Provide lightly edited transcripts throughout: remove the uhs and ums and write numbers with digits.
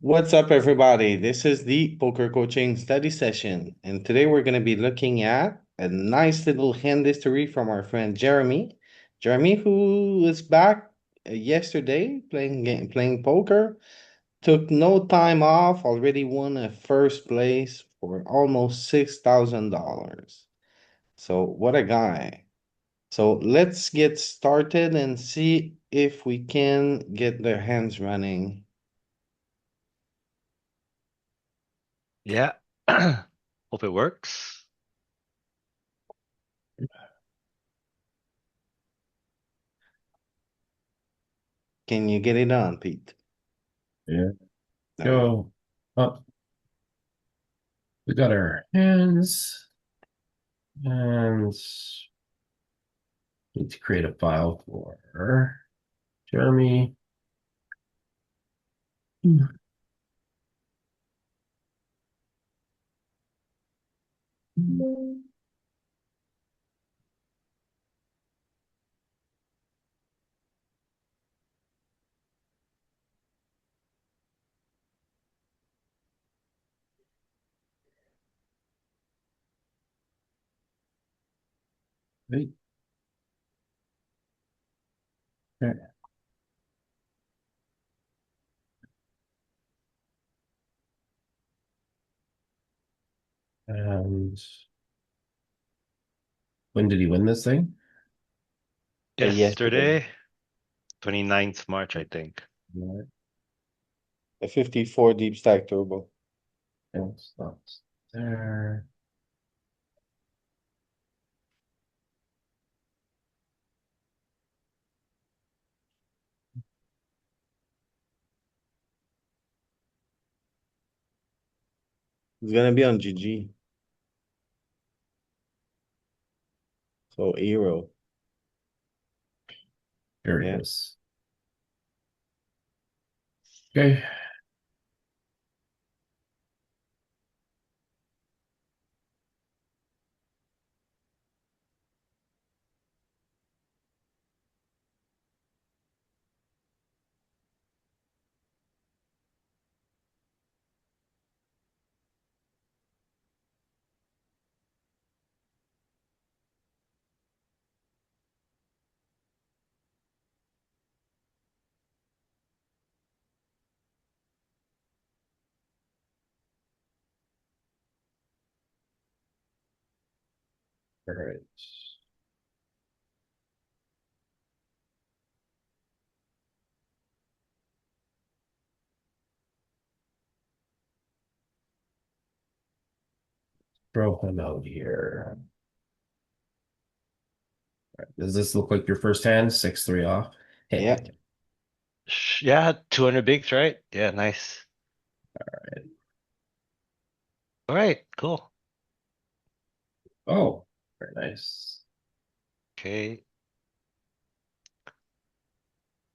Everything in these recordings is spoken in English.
What's up, everybody? This is the poker coaching study session, and today we're going to be looking at a nice little hand history from our friend Jeremy. Jeremy, who was back yesterday playing poker, took no time off, already won a first place for almost $6,000. So what a guy! So let's get started and see if we can get their hands running. Yeah. Hope it works. Can you get it on, Pete? Yeah. There we go. Go. Up. We got our hands and need to create a file for Jeremy. Right. There. And when did he win this thing? Yesterday, Yesterday, 29th March, I think. a 54 Deepstack Turbo. It's not there. It's gonna be on GG. So Hero. There it Yeah. is. Okay. All right. Throw him out here. All right. Does this look like your first hand? 6-3 off. Yeah. Hey. Yeah, 200 bigs, right? Yeah, nice. All right, cool. Oh, very nice. Okay.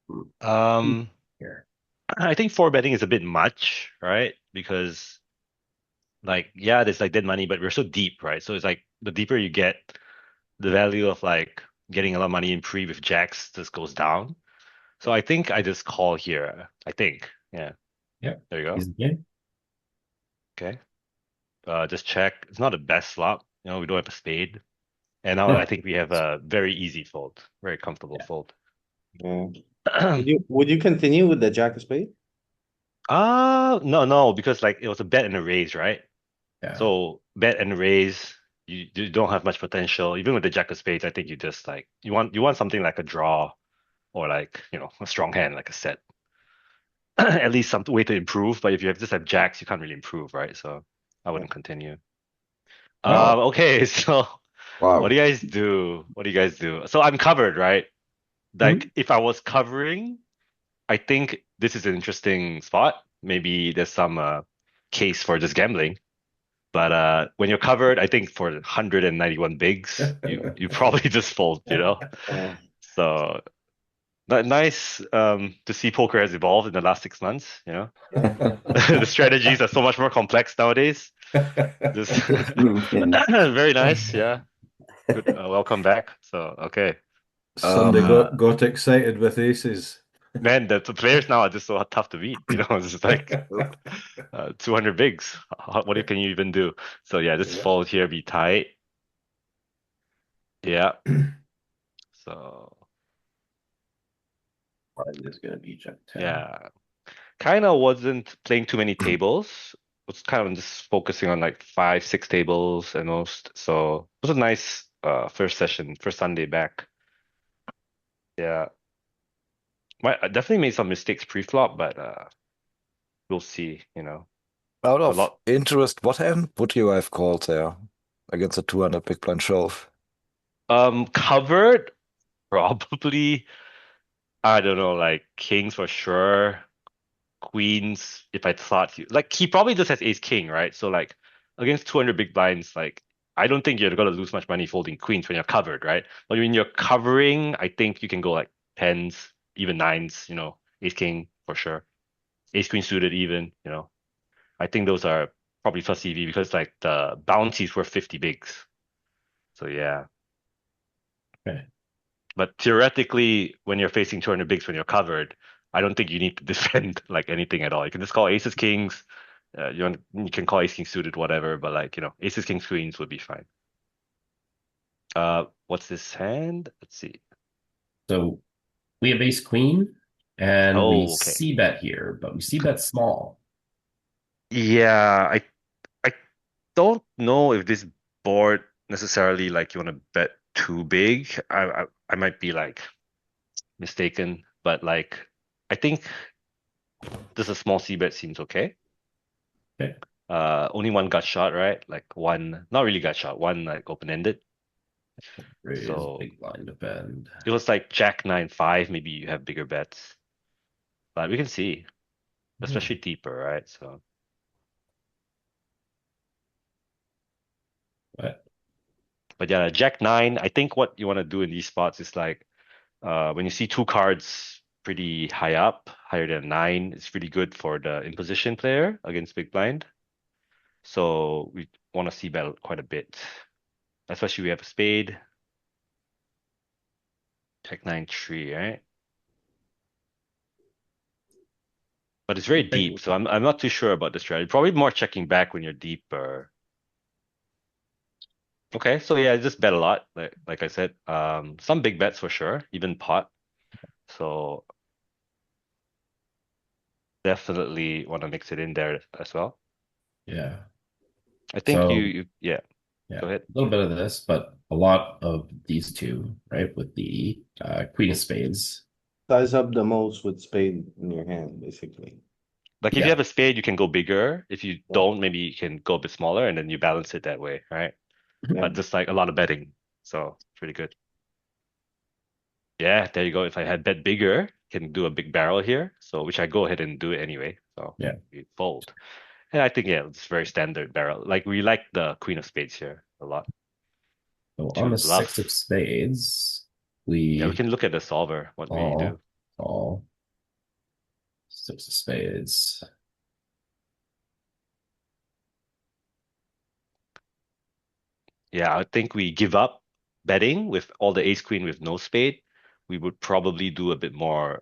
Hmm. Um, Here. I think four betting is a bit much, right? Because yeah, there's like dead money, but we're so deep, right? So it's like the deeper you get, the value of like getting a lot of money in pre with jacks just goes down. So I think I just call here. I think. Yeah, Yep. there you go. He's the game. Okay. Just check. It's not the best flop. We don't have a spade. And now I think we have a very easy fold, very comfortable Yeah. fold. Yeah. Would you continue with the Jack of Spade? No, no, because like it was a bet and a raise, right? Yeah. So bet and raise, you don't have much potential. Even with the Jack of Spades, I think you just like you want something like a draw or like a strong hand like a set. At least some way to improve. But if you just have jacks, you can't really improve, right? So I Yeah. wouldn't continue. Wow. Okay, so what do Wow. you guys do? What do you guys do? So I'm covered, right? Mhm. Like if I was covering, I think this is an interesting spot. Maybe there's some case for just gambling. But when you're covered, I think for 191 bigs, you probably just fold. Uh, So nice to see poker has evolved in the last 6 months. The strategies are so much more complex nowadays. Just very nice, yeah. Good, welcome back. So okay. Sunday Uh got excited with aces. Man, the players now are just so tough to beat. It's just like 200 bigs. What can you even do? So yeah, just Yeah. fold here, be tight. Yeah. So Mine is gonna be Jack 10. yeah, kind of wasn't playing too many tables. Was kind of just focusing on like 5, 6 tables at most. So it was a nice first session, first Sunday back. Yeah, I definitely made some mistakes pre-flop, but we'll see. Out A of lot. interest, what hand would you have called there against a 200 big blind shove? Covered probably. I don't know, like kings for sure. Queens, if I thought he probably just has ace king, right? So like against 200 big blinds, like I don't think you're gonna lose much money folding queens when you're covered, right? But when you're covering, I think you can go like tens, even nines, ace king for sure. Ace queen suited even. I think those are probably plus EV because like the bounties were 50 bigs. So yeah. Okay. But theoretically, when you're facing 200 bigs when you're covered, I don't think you need to defend like anything at all. You can just call aces kings. You can call ace king suited whatever, but like aces kings queens would be fine. What's this hand? Let's see. So we have ace queen and we Oh, okay. see bet here, but we see bet small. Yeah, I don't know if this board necessarily like you want to bet too big. I might be like mistaken, but like I think just a small c bet seems okay. Okay. Only one gut shot, right? Like one, not really gut shot, one like open-ended. Raise So big blind defend. it was like Jack 9-5, maybe you have bigger bets. But we can see, especially deeper, right? So But but yeah, Jack 9, I think what you want to do in these spots is like when you see two cards pretty high up, higher than 9, it's really good for the imposition player against big blind. So we want to see bet quite a bit. Especially we have a spade. Jack 9 3, right? But it's very I think deep, so I'm not too sure about the strategy. Probably more checking back when you're deeper. Okay, so yeah, just bet a lot, like I said. Some big bets for sure, even pot. So definitely want to mix it in there as well. yeah. I think So yeah, yeah, go ahead. a little bit of this, but a lot of these two, right? With the queen of spades. Size up the most with spade in your hand, basically. Like if you Yeah. have a spade, you can go bigger. If you Yeah. don't, maybe you can go a bit smaller, and then you balance it that way, right? Yeah. But just like a lot of betting, so it's really good. Yeah, there you go. If I had bet bigger, can do a big barrel here. So which I go ahead and do it anyway. So Yeah. we fold. And I think yeah, it's very standard barrel. Like we like the queen of spades here a lot. So on To the six of bluff. spades, Yeah, we we can look at the solver, what we do. all all six of spades. Yeah, I think we give up betting with all the ace queen with no spade. We would probably do a bit more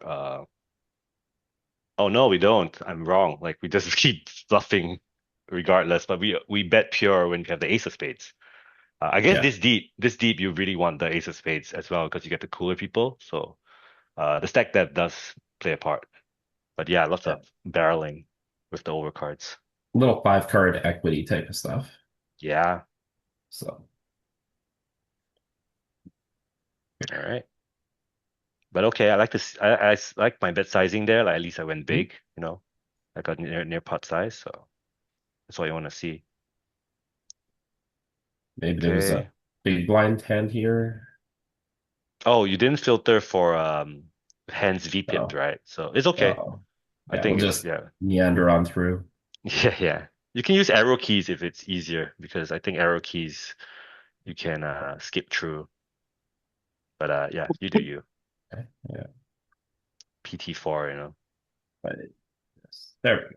oh no, we don't. I'm wrong. Like we just keep bluffing regardless, but we bet pure when we have the ace of spades. I guess Yeah. this deep, you really want the ace of spades as well because you get the cooler people. So the stack depth does play a part. But yeah, lots Yeah. of barreling with the overcards. Little five card equity type of stuff. Yeah. So All right. But okay, I like this. I like my bet sizing there. Like at least I went big. I got near pot size. So that's what you want to see. maybe there was a Okay. big blind hand here. Oh, you didn't filter for hands VPIP, Oh, right? So it's okay. oh. I Yeah, we'll think it's just yeah. meander on through. Yeah, yeah. You can use arrow keys if it's easier because I think arrow keys you can skip through. But yeah, you do you. Okay. Yeah. PT4. But yes. There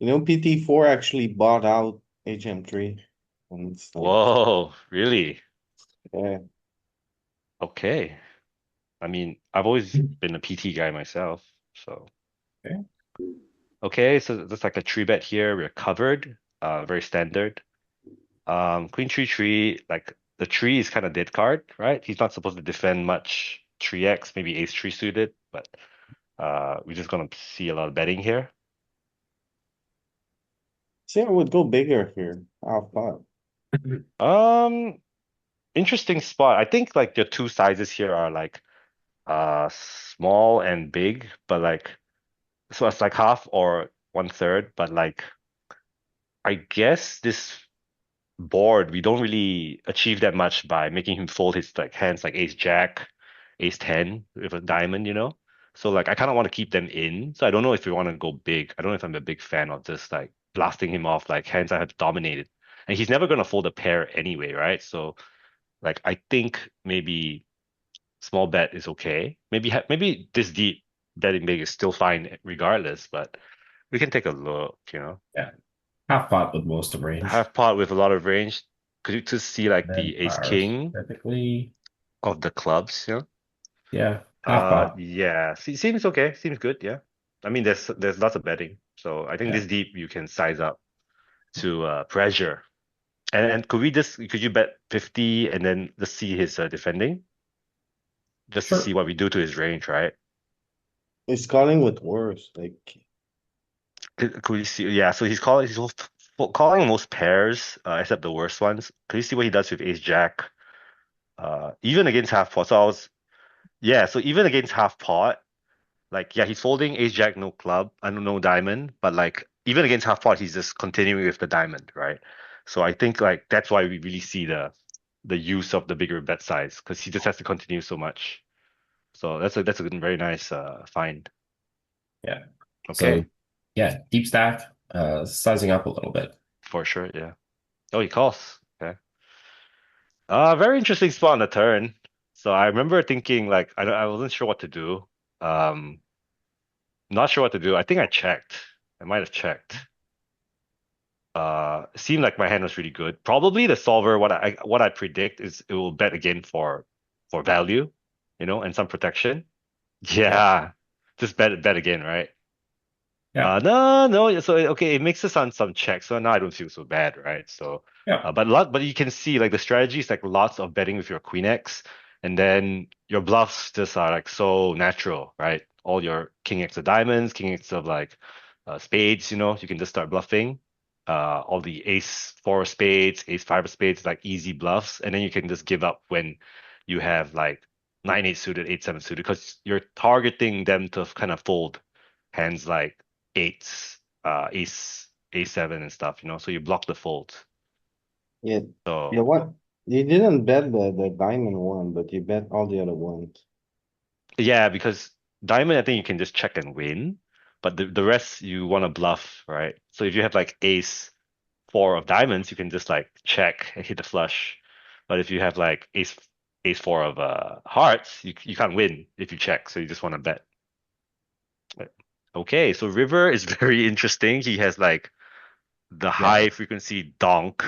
we go. PT4 actually bought out HM3. And it's like, Whoa, really? yeah. Okay. I mean, I've always been a PT guy myself, so Okay. okay. So that's like a tree bet here. We're covered, very standard. Queen tree tree, like the tree is kind of dead card, right? He's not supposed to defend much. 3x, maybe ace tree suited, but we're just gonna see a lot of betting here. See, I would go bigger here. Oh, fuck. Um, Interesting spot. I think like the two sizes here are like small and big, but like so it's like half or one third, but like I guess this board we don't really achieve that much by making him fold his like hands like ace jack, ace 10 with a diamond, you know? So like I kind of want to keep them in. So I don't know if we want to go big. I don't know if I'm a big fan of just like blasting him off like hands I have dominated. And he's never gonna fold a pair anyway, right? So like I think maybe small bet is okay. Maybe this deep betting big is still fine regardless, but we can take a look, you know. Yeah. Half pot with most of range. Half pot with a lot of range. Could you just see like Then the ace ours king typically. of the clubs, you know? Yeah. Half pot. Yeah. Seems okay. Seems good, yeah. I mean there's lots of betting. So I think Yeah. this deep you can size up to pressure. And could you bet 50 and then let's see his defending? Just to see Sure. what we do to his range, right? He's calling with worse, like, Could you see? Yeah, so calling most pairs except the worst ones. Could you see what he does with Ace Jack? Even against half pot. So even against half pot, like yeah, he's folding Ace Jack, no club, I don't know diamond, but like even against half pot, he's just continuing with the diamond, right? So I think like that's why we really see the use of the bigger bet size because he just has to continue so much. So that's a very nice find. Yeah. So Okay, yeah, deep stack, sizing up a little bit. for sure, yeah. Oh, he calls. Okay. Very interesting spot on the turn. So I remember thinking like I wasn't sure what to do. Um, Not sure what to do. I think I checked. I might have checked. It seemed like my hand was really good. Probably the solver. What I predict is it will bet again for value, you know, and some protection. Yeah. Yeah, just bet again, right? Yeah. No. So okay, it makes us on some checks. So now I don't feel so bad, right? So, Yeah. but you can see like the strategy is like lots of betting with your queen X, and then your bluffs just are like so natural, right? All your king X of diamonds, king X of like spades, you know, you can just start bluffing. All the ace four of spades, ace five of spades, like easy bluffs, and then you can just give up when you have like nine eight suited, eight seven suited, because you're targeting them to kind of fold hands like eights, ace, a7 and stuff, you know, so you block the folds. yeah, yeah, So what? You didn't bet the diamond one, but you bet all the other ones. yeah, because diamond, I think you can just check and win, but the rest you want to bluff, right? So if you have like ace four of diamonds, you can just like check and hit the flush. But if you have like ace four of hearts, you can't win if you check, so you just want to bet. Okay, so River is very interesting. He has like the Yeah. high frequency donk.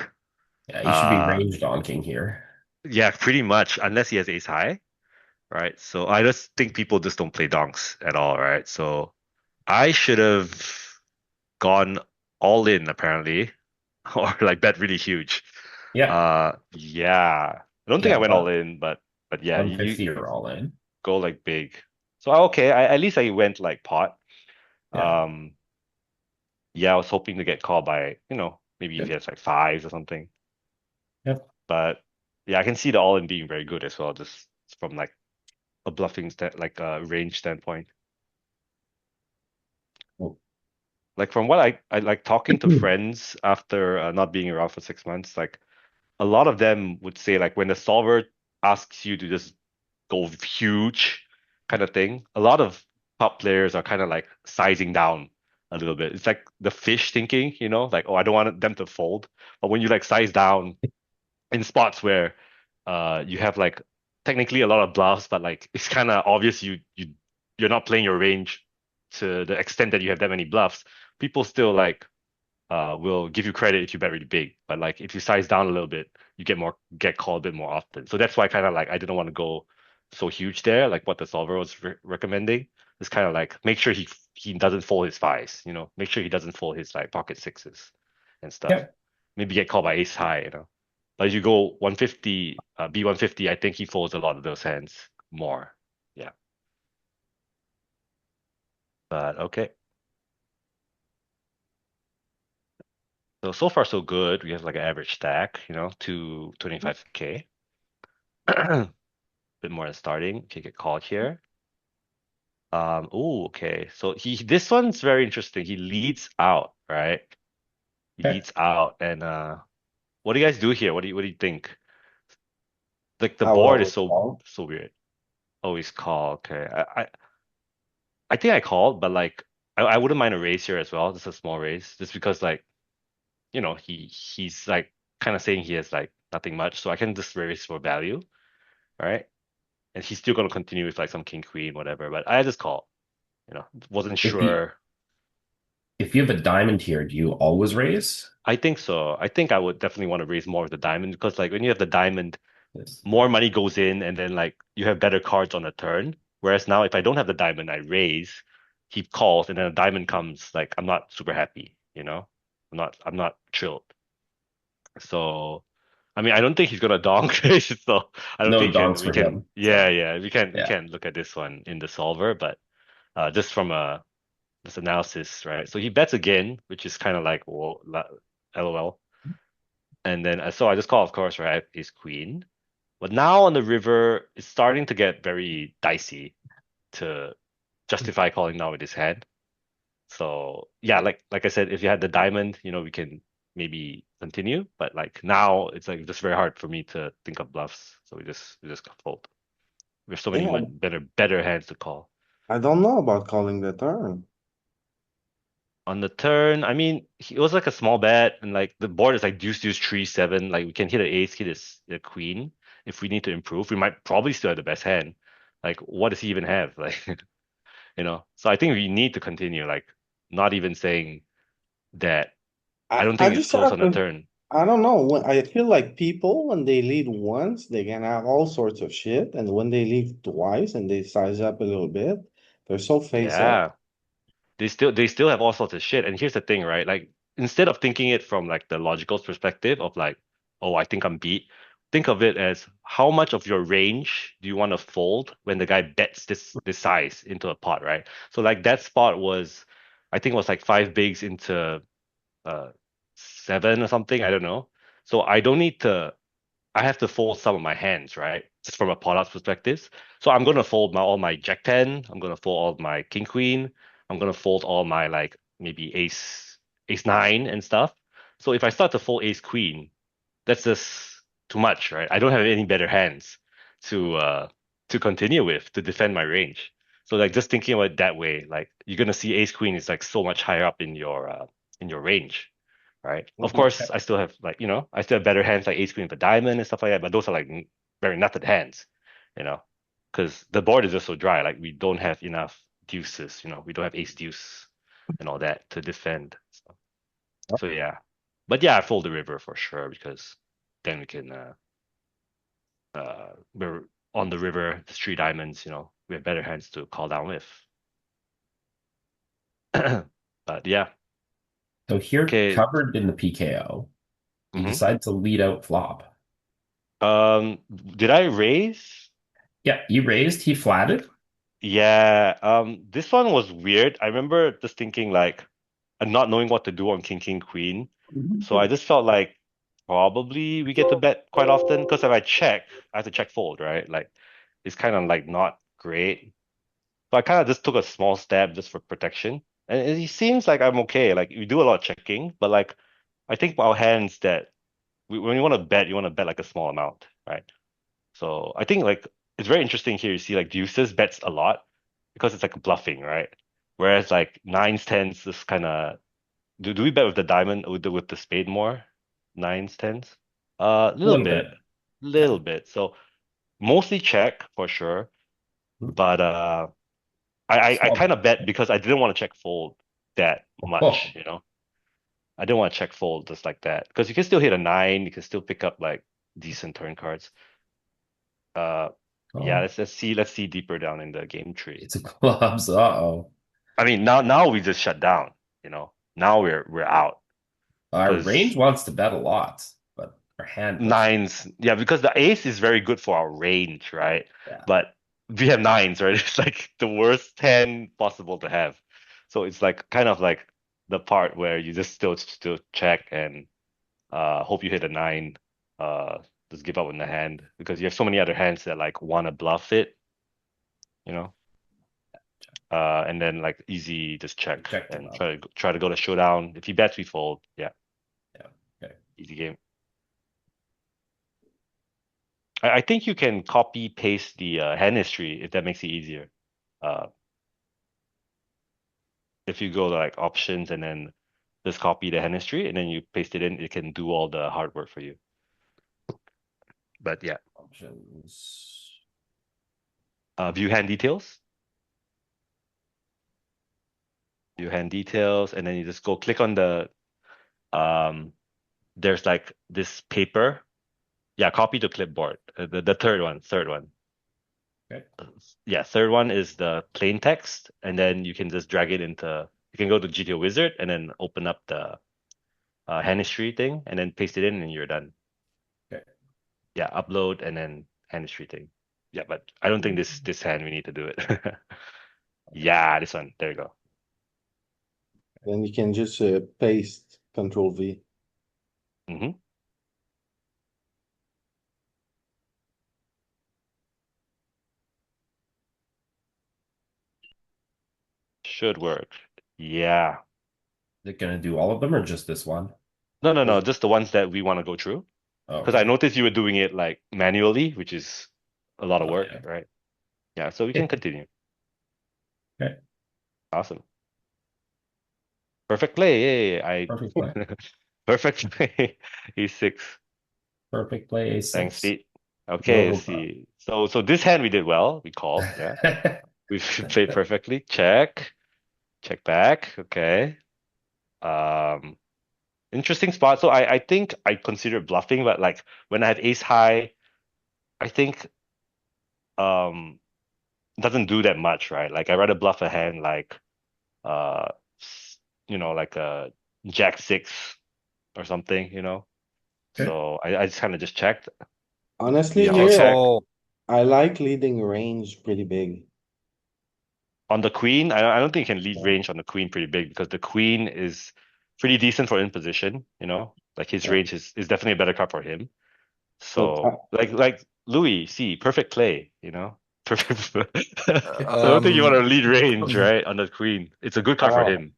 Yeah. You should be Uh range donking here. Yeah, pretty much, unless he has ace high, right? So I just think people just don't play donks at all, right? So I should have gone all in apparently, or like bet really huge. Yeah. Yeah. I don't think I Yeah. went all But in, but yeah, you 150 are all in. go like big. So okay, at least I went like pot. Yeah. Um, yeah, I was hoping to get called by, you know, maybe if he Good. has like fives or something. Yep. But yeah, I can see the all in being very good as well, just from like a bluffing like a range standpoint. Oh. Like from what I like talking to friends after not being around for 6 months, like a lot of them would say like when the solver asks you to just go huge kind of thing, a lot of top players are kind of like sizing down a little bit. It's like the fish thinking, you know, like oh I don't want them to fold. But when you like size down in spots where you have like technically a lot of bluffs, but like it's kind of obvious you're not playing your range to the extent that you have that many bluffs. People still like will give you credit if you bet really big, but like if you size down a little bit, you get called a bit more often. So that's why kind of like I didn't want to go so huge there, like what the solver was recommending. It's kind of like make sure he doesn't fold his fives, make sure he doesn't fold his like pocket sixes and stuff. Yeah. Maybe get called by ace high. But if you go 150, B150, I think he folds a lot of those hands more. Yeah. But okay. So far so good. We have like an average stack, to 25K. Bit more than starting. Okay, get called here. Oh, okay. So this one's very interesting. He leads out, right? He Okay. leads out, and what do you guys do here? What do you think? Like the I board is will so call. so weird. Always call. Okay, I think I called, but like I wouldn't mind a raise here as well. Just a small raise, just because like he's like kind of saying he has like nothing much, so I can just raise for value, right? And he's still gonna continue with like some king queen whatever. But I just called. Wasn't If you sure. if you have a diamond here, do you always raise? I think so. I think I would definitely want to raise more of the diamond because like when you have the diamond, Yes. more money goes in and then like you have better cards on the turn. Whereas now if I don't have the diamond, I raise, he calls, and then a diamond comes, like I'm not super happy. I'm not thrilled. So I mean I don't think he's gonna donk, so I don't No think donks we for can him. yeah, So yeah, yeah. we can look at this one in the solver, but just from this analysis, right? So he bets again, which is kind of like, whoa, LOL. And then so I just call, of course, right? Ace queen. But now on the river, it's starting to get very dicey to justify calling now with his hand. So yeah, like I said, if you had the diamond, we can maybe continue. But like now, it's like just very hard for me to think of bluffs. So we just fold. We have so many Yeah, better hands to call. I don't know about calling the turn. On the turn, I mean, it was like a small bet, and like the board is like deuce, deuce, three, seven. Like we can hit an ace, hit a queen. If we need to improve, we might probably still have the best hand. Like, what does he even have? Like, So I think we need to continue. Like, not even saying that. I don't I think it's just close have on the to, turn. I don't know, when I feel like people, when they lead once, they can have all sorts of shit, and when they lead twice and they size up a little bit, they're so face up. Yeah, they still have all sorts of shit. And here's the thing, right? Like instead of thinking it from like the logical perspective of like, oh, I think I'm beat, think of it as how much of your range do you want to fold when the guy bets this size into a pot, right? So like that spot was, I think it was like five bigs into uh seven or something. I don't know. So I have to fold some of my hands, right? Just from a pot odds perspective. So I'm gonna fold all my Jack 10. I'm gonna fold all my King Queen. I'm gonna fold all my like maybe Ace 9 and stuff. So if I start to fold Ace Queen, that's just too much, right? I don't have any better hands to continue with to defend my range. So like just thinking about it that way, like you're gonna see Ace Queen is like so much higher up in your range, right? Of course, I still have like I still have better hands like Ace Queen of a diamond and stuff like that, but those are like very nutted hands, you know, because the board is just so dry. Like we don't have enough deuces, we don't have Ace Deuce and all that to defend. So yeah, but yeah, I fold the river for sure because then we can we're on the river, the three diamonds, we have better hands to call down with. But yeah, So here, okay. covered in the PKO, he hmm decides to lead out flop. Did I raise? Yeah, you raised, he flatted. Yeah, this one was weird. I remember just thinking like, and not knowing what to do on King King Queen. So I just felt like probably we get to bet quite often because if I check, I have to check fold, right? Like it's kind of like not great. So I kind of just took a small stab just for protection. And it seems like I'm okay. Like we do a lot of checking, but like I think our hands that when you want to bet like a small amount, right? So I think like it's very interesting here. You see like deuces bets a lot because it's like bluffing, right? Whereas like nines, tens, this kind of do we bet with the diamond or with the spade more? Nines, tens? A A little bit. Yeah. little bit. So mostly check for sure, but I Small kind bit. of bet because I didn't want to check fold that much, Oh, I didn't want to check fold just like that because you can still hit a nine, you can still pick up like decent turn cards. Uh, Yeah, Oh, let's see deeper down in the game tree. it's a clubs. Uh-oh. I mean, now we just shut down, you know. Now we're out Our range because wants to bet a lot, but our hand doesn't. nines, yeah, because the ace is very good for our range, right? Yeah. But we have nines, right? It's like the worst hand possible to have. So it's like kind of like the part where you just still check and hope you hit a nine. Uh, just give up on the hand because you have so many other hands that like want to bluff it, you know. And then like easy, just check Check them and up. try to go to showdown. If he bets, we fold. Yeah, Yeah. Okay. easy game. I think you can copy paste the hand history if that makes it easier. Uh, if you go to like options and then just copy the hand history and then you paste it in, it can do all the hard work for you. But yeah, Options. view hand details. View hand details, and then you just go click on the there's like this paper. Yeah, copy to clipboard. The third one. Okay. Yeah, third one is the plain text, and then you can just drag it into. You can go to GTO Wizard and then open up the hand history thing, and then paste it in, and you're done. Okay. Yeah, upload and then hand history thing. Yeah, but I don't think this hand we need to do it. Yeah, this one. There you go. Then you can just paste Control V. Hmm. Should work. Yeah. Is it gonna do all of them or just this one? No, just the ones that we want to go through. Oh, Because I okay. noticed you were doing it like manually, which is a lot of Oh, work, yeah. right? Yeah, so we can continue. Okay. Awesome. Perfect play. Yay. I Perfect play. perfect play. He's six. Perfect play Thanks, A6. Pete. Okay, let's No see. So this hand we did well. We called, yeah. problem. We played perfectly. Check. Check back. Okay. Um, interesting spot. So I think I considered bluffing, but like when I had ace high, I think um doesn't do that much, right? Like I rather bluff a hand like uh like a jack six or something, you know. Okay. So I just kind of just checked. Honestly, Yeah, I'll here, check. Also, I like leading range pretty big. On the queen, I don't think you can lead Yeah. range on the queen pretty big because the queen is pretty decent for in position, you know? Like his Yeah. range is definitely a better card for him. But So like Louis, see, perfect play, you know? Perfect. So I don't think you want to um, lead range, right? On the queen. It's a good card for uh, him.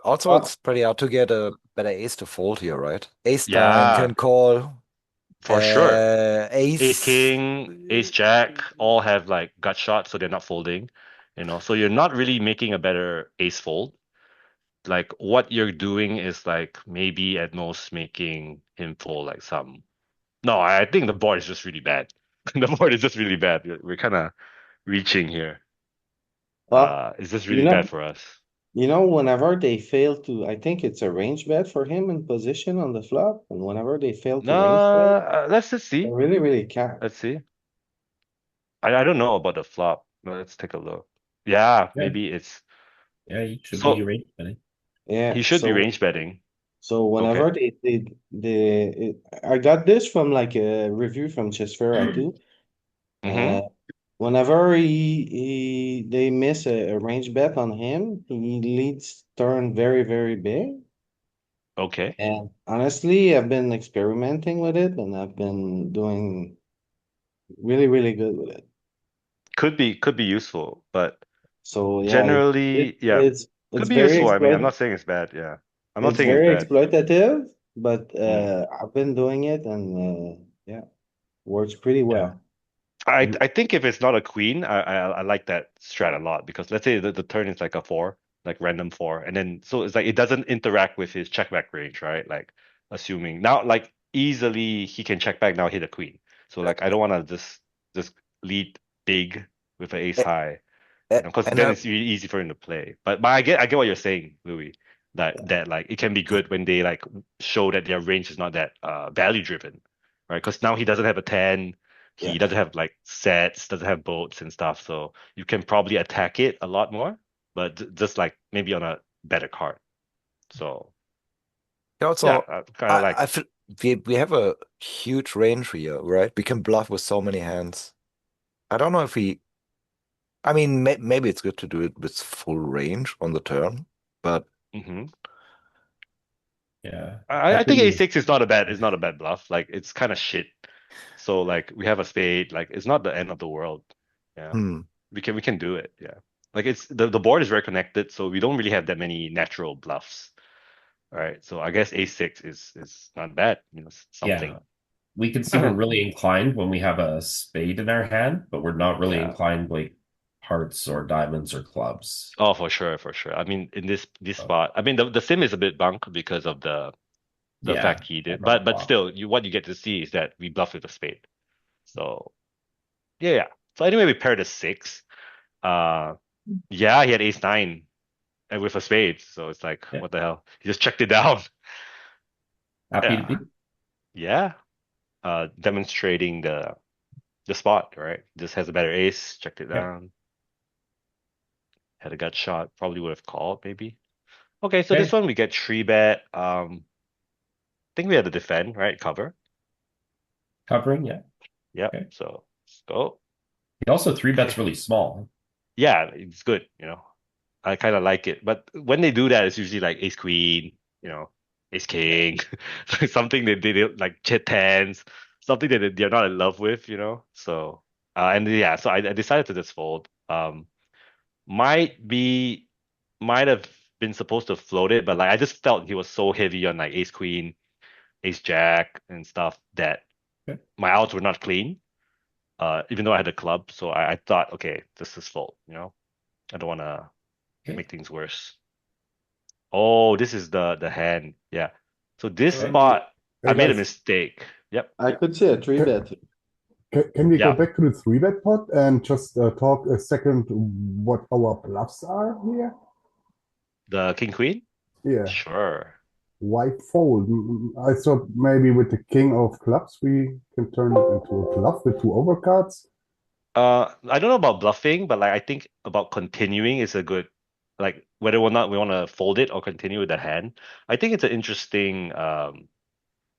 also uh, it's pretty hard to get a better ace to fold here, right? Ace nine Yeah, can call, for sure. Ace ace. king, ace jack all have like gut shots, so they're not folding, you know. So you're not really making a better ace fold. Like what you're doing is like maybe at most making him fold like some. No, I think the board is just really bad. The board is just really bad. We're kind of reaching here. well, It's just you really bad know, for us. whenever they fail to, I think it's a range bet for him in position on the flop, and whenever they fail to range bet, Let's just they see. really can't. Let's see. I don't know about the flop. But let's take a look. Yeah, Yeah. maybe it's Yeah, you should be so range betting. Yeah, he should be so range betting. Okay. whenever I got this from like a review from Chessfera too. Mm-hmm. Whenever they miss a range bet on him, he leads turn very big. Okay. And honestly, I've been experimenting with it and I've been doing really good with it. Could be useful, but So yeah, generally, yeah, could it's be very useful. I mean, I'm not saying it's bad. Yeah, I'm not it's saying it's very bad. exploitative, but Mm. I've been doing it and yeah, works pretty Yeah. well. I think if it's not a queen, I like that strat a lot because let's say the turn is like a four, like random four, and then so it's like it doesn't interact with his check back range, right? Like assuming now like easily he can check back now hit a queen. So like I don't want to just lead big with an ace A- high, you know, because And then it's really easy for him to play. But I get what you're saying, Louis. That like it can be good when they like show that their range is not that value driven, right? Because now he doesn't have a 10, He Yeah. doesn't have like sets, doesn't have boats and stuff, so you can probably attack it a lot more, but just like maybe on a better card. So Yeah, yeah, also, I kind of like I feel we have a huge range here, right? We can bluff with so many hands. I don't know if we. I mean, maybe it's good to do it with full range on the turn, but hmm Yeah. I I think think A6 is not a bad bluff. Like it's kind of shit. So like we have a spade, like it's not the end of the world. Yeah. hmm. We can do it. Yeah. Like it's the board is very connected, so we don't really have that many natural bluffs. All right. So I guess A6 is not bad, yeah. something. We can see we're really inclined when we have a spade in our hand, but we're not really Yeah. inclined like hearts or diamonds or clubs. Oh, for sure, for sure. I mean, in this So, spot, I mean the sim is a bit bunk because of the yeah, fact he did, I'm not but flop. still, what you get to see is that we bluff with a spade. So yeah, yeah. So anyway, we paired a six. Uh, yeah, he had ace nine and with a spade. So it's like, Yeah. what the hell? He just checked it down. Happy to Yeah, be. yeah. Demonstrating the spot, right? Just has a better ace. Checked it Yeah. down. Had a gut shot. Probably would have called maybe. Okay, so this Okay. one we get three bet. Think we had to defend, right? Cover. Covering. Yeah. Yep. Okay. So let's go. He also three bets really small. Yeah, it's good. I kind of like it. But when they do that, it's usually like ace queen, ace king, something that they don't like chit tens, something that they're not in love with. So and yeah, so I decided to just fold. Might be might have been supposed to float it, but like I just felt he was so heavy on like ace queen, ace jack and stuff that Okay. my outs were not clean. Even though I had a club, so I thought, okay, this is fold. I don't want to Okay. make things worse. Oh, this is the hand. Yeah. So this Okay. Hey, spot, I Hey made a guys, mistake. Yep. I could see a three can, bet. can we go Yeah. back to the three bet pot and just talk a second what our bluffs are here? The king queen? Yeah, Sure. why fold? I thought maybe with the king of clubs we can turn it into a bluff with two overcards. I don't know about bluffing, but like I think about continuing is a good like whether or not we want to fold it or continue with the hand. I think it's an interesting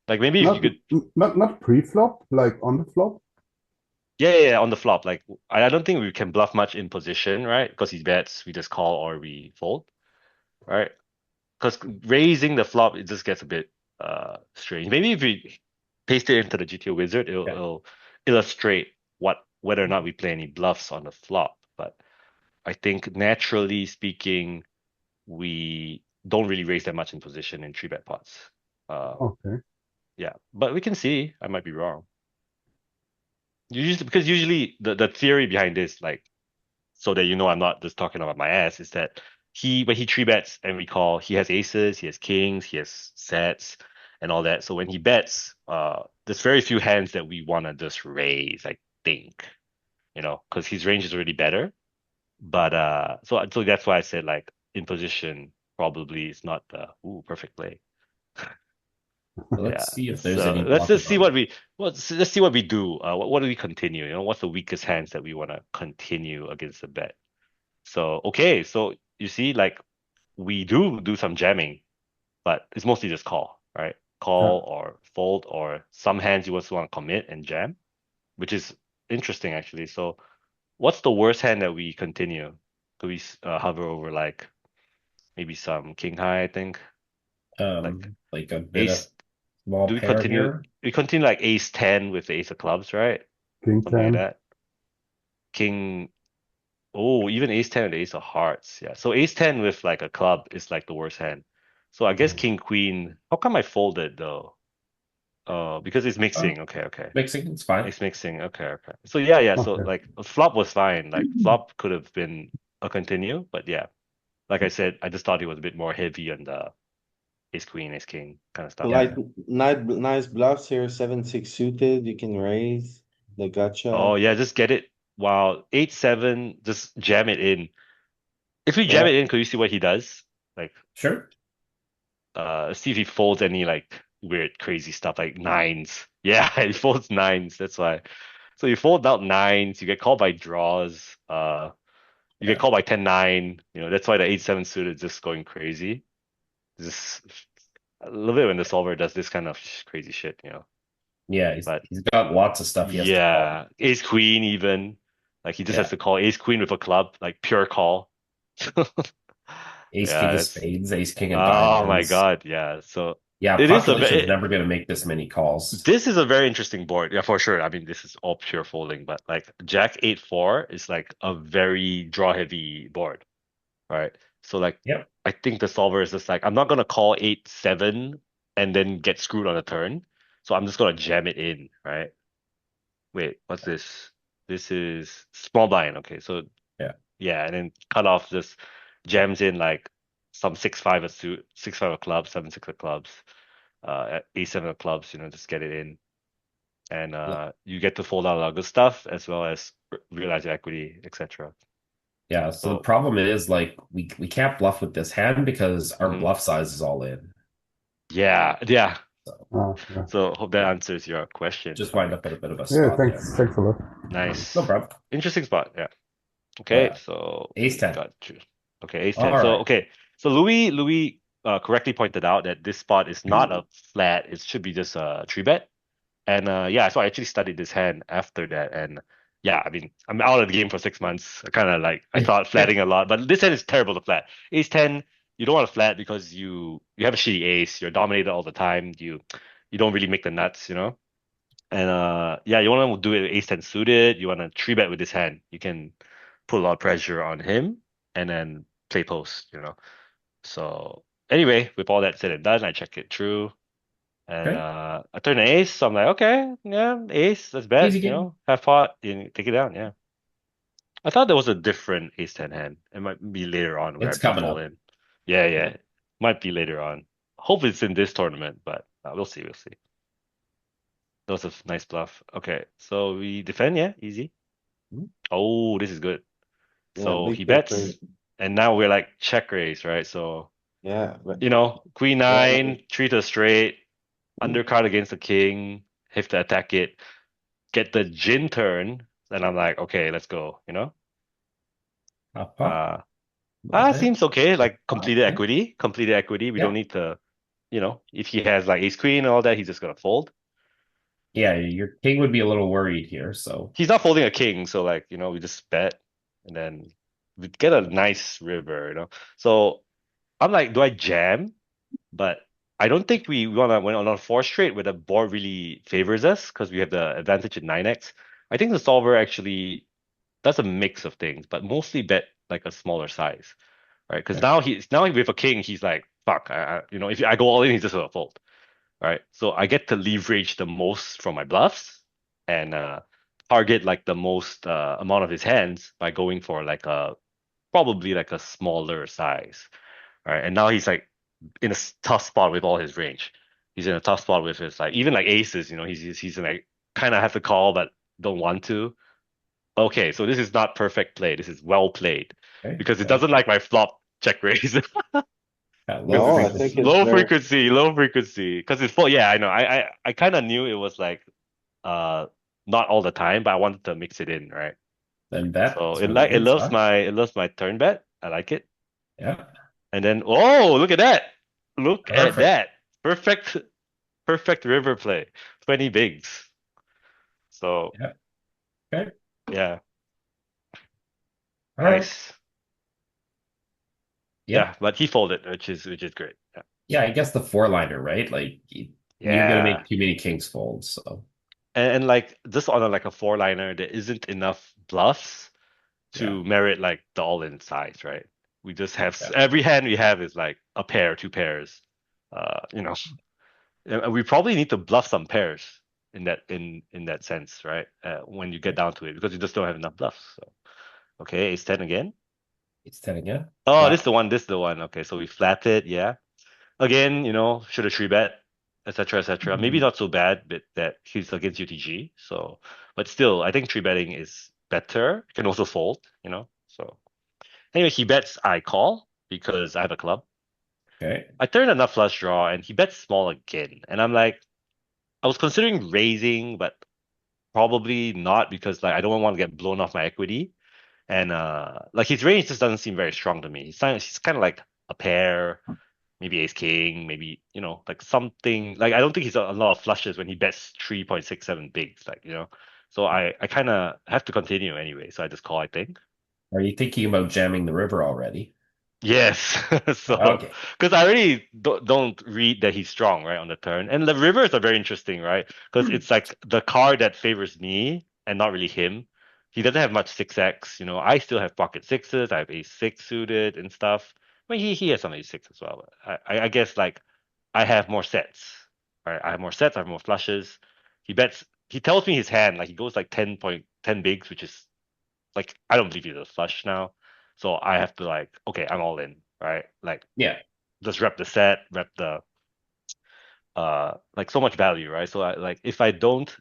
like maybe if you Not could not pre-flop, like on the flop. yeah, on the flop. Like I don't think we can bluff much in position, right? Because he bets, we just call or we fold, right? Because raising the flop, it just gets a bit strange. Maybe if we paste it into the GTO wizard, it'll, Yeah. it'll illustrate whether or not we play any bluffs on the flop. But I think naturally speaking, we don't really raise that much in position in three bet pots. Okay. Yeah, but we can see. I might be wrong. Because usually the theory behind this, like so that I'm not just talking about my ass, is that when he three bets and we call, he has aces, he has kings, he has sets and all that. So when he bets, there's very few hands that we want to just raise, I think, because his range is already better. But so that's why I said like in position probably is not the perfect play. Yeah. Let's see if there's So any let's just see what blockable. we let's see what we do. What do we continue? What's the weakest hands that we want to continue against the bet? So okay, so you see, like we do some jamming, but it's mostly just call, right? Yeah. Call or fold, or some hands you also want to commit and jam, which is interesting actually. So what's the worst hand that we continue? Do we hover over like maybe some king high, I think, like Like a bit of ace. small Do we pair continue? here. We continue like ace 10 with the ace of clubs, right? King Something like 10. that. King. Oh, even ace 10 with ace of hearts. Yeah. So ace 10 with like a club is like the worst hand. So I guess Mhm. king queen. How come I folded though? Because it's Uh, mixing. Okay, okay. Mixing, it's fine. It's mixing. Okay, okay. So yeah, yeah. So Okay. like flop was fine. Like flop could have been a continue, but yeah. Like I said, I just thought it was a bit more heavy on the ace queen, ace king kind of stuff. Like Yeah. nice bluffs here, 7-6 suited, you can raise the Oh gotcha. yeah, just get it. Wow, 8-7, just jam it in. If we jam Yeah. it in, could you see what he does? Like, Sure. see if he folds any like weird, crazy stuff like nines. Yeah, he folds nines. That's why. So you fold out nines, you get called by draws. You get Yeah. called by 10-9. That's why the 8-7 suit is just going crazy. Just a little bit when the solver does this kind of crazy shit. Yeah, But he's got lots of stuff he has to call. yeah, ace queen even. Like he just has Yeah. to call ace queen with a club, like pure call. Ace king Yeah, of that's spades, ace king of oh my diamonds. God, yeah. So Yeah, it is a population's very never gonna make this many calls. this is a very interesting board. Yeah, for sure. I mean, this is all pure folding, but like Jack 8-4 is like a very draw heavy board, right? So like Yep. I think the solver is just like I'm not gonna call 8-7 and then get screwed on a turn. So I'm just gonna jam it in, right? Wait, what's this? This is small blind. Okay, so Yeah. yeah, and then cut off just jams in like some 6-5 a suit, 6-5 of clubs, 7-6 of clubs, A7 of clubs, just get it in. And you get to fold out a lot of good stuff as well as realize your equity, etc. Yeah, so the So problem is like we can't bluff with this hand because our mhm. bluff size is all in. Yeah. So Yeah. So hope that answers your question. just wind up at a bit of a Yeah, spot there. thanks a lot. Nice. No problem. Interesting spot. Yeah. Oh Okay, yeah. so Ace we 10. got two. Okay, ace All 10. So right. okay, so Louis correctly pointed out that this spot is not a flat. It should be just a three bet. And yeah, so I actually studied this hand after that, and yeah, I mean, I'm out of the game for 6 months. I kind of like I thought flatting a lot, but this hand is terrible to flat. Ace 10, you don't want to flat because you have a shitty ace. You're dominated all the time. You don't really make the nuts. And yeah, you want to do it ace 10 suited. You want to three bet with this hand. You can put a lot of pressure on him and then play post. So anyway, with all that said and done, I check it through. And Okay. I turn an ace, so I'm like, okay, yeah, ace, let's bet, Easy game. half pot, and take it down, yeah. I thought there was a different ace 10 hand. It might be later on where I It's bluff coming all up. in. Yeah. Might be later on. Hope it's in this tournament, but we'll see. That was a nice bluff. Okay, so we defend, yeah, easy. Oh, this is good. Yeah, So big he check bets, raise. and now we're like check raise, right? So, Yeah, but queen yeah, nine, three to straight, undercard against the king, have to attack it, get the gin turn, then I'm like, okay, let's go. Pop, pop. Uh, Love it. seems okay. Like completed Okay. equity, completed equity. We Yeah. don't need to, if he has like ace queen and all that, he's just gonna fold. Yeah, your king would be a little worried here, so He's not folding a king, so like, we just bet and then we get a nice river. So I'm like, do I jam? But I don't think we wanna win on a four straight where the board really favors us because we have the advantage at 9x. I think the solver actually does a mix of things, but mostly bet like a smaller size, right? Because okay. now with a king, he's like, fuck, if I go all in, he's just gonna fold, right? So I get to leverage the most from my bluffs and target like the most amount of his hands by going for like a probably like a smaller size, right? And now he's like in a tough spot with all his range. He's in a tough spot with his like even like aces. He's in like kind of have to call but don't want to. Okay, so this is not perfect play. This is well played Okay. because it Well, doesn't like my flop check raise. low Because no, I it's think frequency. it's low very frequency, low frequency. Because it's full. Yeah, I know. I kind of knew it was like uh not all the time, but I wanted to mix it in, right? Then bet. So That's it really like it good loves stuff. my turn bet. I like it. Yeah. And then oh, look at that. Look at Perfect. that. Perfect river play. 20 bigs. So Yeah. Okay. yeah, All right. nice. Yeah, Yep. but he folded, which is great. Yeah. Yeah, I guess the four liner, right? Like you're gonna Yeah. make too many kings fold, so And like just on like a four liner, there isn't enough bluffs yeah. to merit like the all-in size, right? We just have Yeah. every hand we have is like a pair, two pairs. Uh, you know, and we probably need to bluff some pairs in that sense, right? When you get down to it, because you just don't have enough bluffs. So okay, ace 10 again. It's 10 again. Oh, this is Flat. the one. This is the one. Okay, so we flat it. Yeah. Again, should have three bet, etc., etc. Maybe not so bad, but that he's against UTG. So, but still, I think three betting is better. You can also fold. So anyway, he bets. I call because I have a club. Okay. I turn enough flush draw, and he bets small again. And I'm like, I was considering raising, but probably not because like I don't want to get blown off my equity. And like his range just doesn't seem very strong to me. He's kind of like a pair, maybe ace king, maybe like something like I don't think he's a lot of flushes when he bets 3.67 bigs, like So I kind of have to continue anyway, so I just call, I think. Are you thinking about jamming the river already? Yes. So, Okay. because I already don't read that he's strong, right, on the turn. And the rivers are very interesting, right? Because it's like the card that favors me and not really him. He doesn't have much 6x, I still have pocket sixes, I have ace six suited and stuff. I mean, he has some ace six as well. But I guess like I have more sets, right? I have more sets, I have more flushes. He tells me his hand, like he goes like 10 bigs, which is like I don't believe he's a flush now. So I have to like, okay, I'm all in, right? Like Yeah. just rep the set, rep the like so much value, right? So like if I don't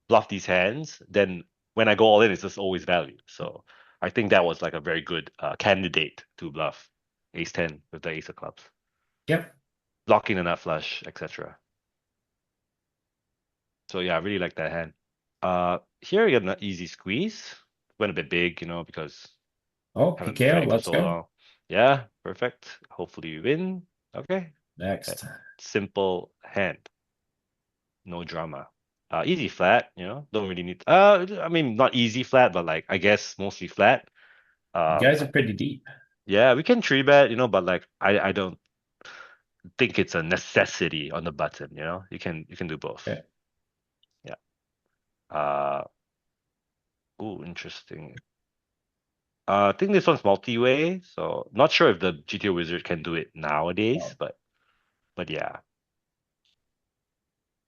bluff these hands, then when I go all in, it's just always value. So I think that was like a very good candidate to bluff ace 10 with the ace of clubs, Yep. blocking the nut flush, etc. So yeah, I really like that hand. Here you get an easy squeeze. Went a bit big, because Oh, haven't PKO, drank for let's so go. long. Yeah, perfect. Hopefully you win. Okay. Next. Simple hand. No drama. Easy flat, don't really need I mean not easy flat, but like I guess mostly flat. You Um guys are pretty deep. yeah, we can three bet, but like I don't think it's a necessity on the button, You can do both. Okay. Yeah. Uh ooh, interesting. I think this one's multi-way, so not sure if the GTO wizard can do it nowadays, Oh, but yeah.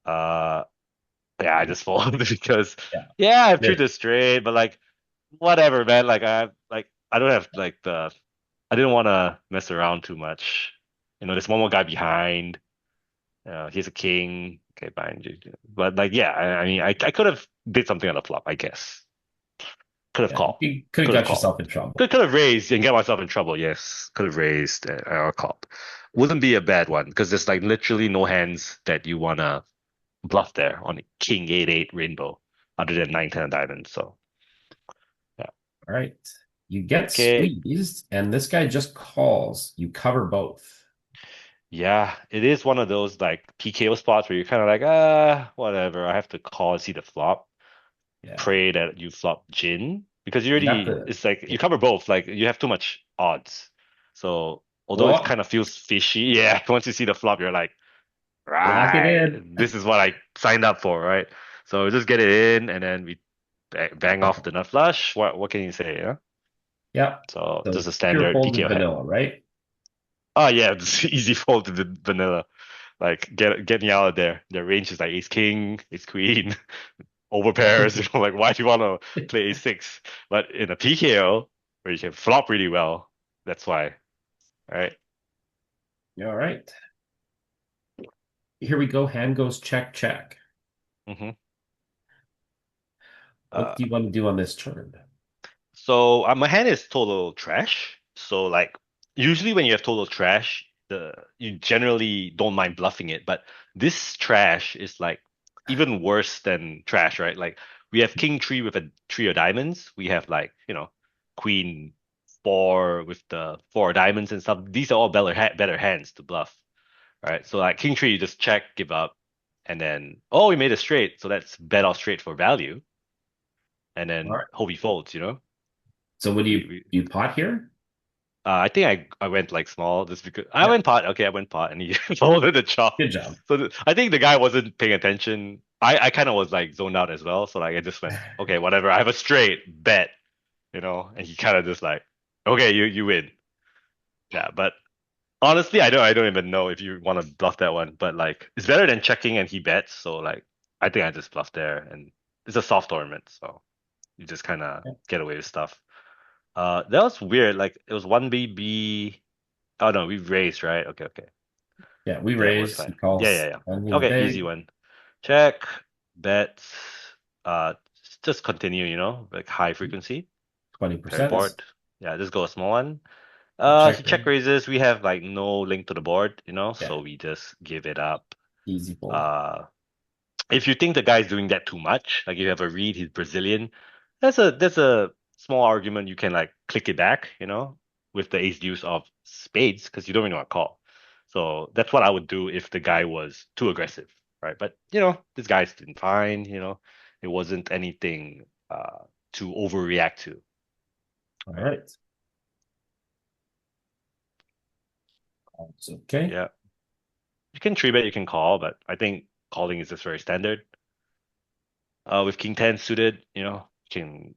Uh, yeah, I just folded because yeah. yeah, I have truth Good. is straight, but like whatever, man. I don't have like I didn't want to mess around too much. There's one more guy behind. He's a king. Okay, behind you. But like, yeah, I mean, I could have did something on the flop, I guess. Could have Yeah. called. You could have Could have got called. yourself in trouble. Could have raised and get myself in trouble. Yes, could have raised or called. Wouldn't be a bad one because there's like literally no hands that you wanna bluff there on a king 8-8 rainbow other than 9-10 diamonds. So yeah. All right. You get Okay. squeezed, and this guy just calls. You cover both. Yeah, it is one of those like PKO spots where you're kind of like, whatever. I have to call and see the flop. Yeah. Pray that you flop Jin because you You got already the it's like yeah. you cover both. Like you have too much odds. So although it Oh, kind of feels fishy, yeah, once you see the flop, you're like, lock it right, in. this is what I signed up for, right? So just get it in, and then we bang off the nut flush. What can you say, yeah? Yeah. So just So a pure standard folded PKO hand. vanilla, right? Oh yeah, just easy fold to the vanilla. Like get me out of there. Their range is like ace king, ace queen, over pairs. Like why do you want to play ace six? But in a PKO where you can flop really well, that's why, right? All right. Here we go. Hand goes check, check. Mm-hmm. What do you want to do on this turn? So my hand is total trash. So like usually when you have total trash, the you generally don't mind bluffing it, but this trash is like even worse than trash, right? Like we have king three with a three of diamonds. We have like, queen four with the four of diamonds and stuff. These are all better hands to bluff, right? So like king three, you just check, give up, and then oh, we made a straight, so let's bet off straight for value, and All then right. hope he folds. So what do We, you we you pot here? I think I went like small just because I Yeah. went pot. Okay, I went pot, and he folded the chop. Good job. So I think the guy wasn't paying attention. I kind of was like zoned out as well. So like I just went, okay, whatever. I have a straight bet, and he kind of just like, okay, you win. Yeah, but honestly, I don't even know if you want to bluff that one. But like, it's better than checking and he bets. So like, I think I just bluffed there, and it's a soft tournament, so you just kind of Yeah. get away with stuff. That was weird. Like it was 1BB. Oh no, we raised, right? Okay, okay. Yeah, we That was raise. He fine. Yeah, yeah, calls. yeah. And he's Okay, easy big. one. Check, bet, uh, just continue, like high frequency, pair 20%. board. Yeah, just go a small one. He Check check raise. raises. We have like no link to the board, Yeah. so we just give it up. Easy fold. Uh, if you think the guy's doing that too much, like you have a read, he's Brazilian, that's a small argument you can like click it back, with the ace deuce of spades, because you don't really want to call. So that's what I would do if the guy was too aggressive, right? But this guy's doing fine, it wasn't anything to overreact to. All right. It's okay. Yeah. You can three bet, you can call, but I think calling is just very standard. With king 10 suited, can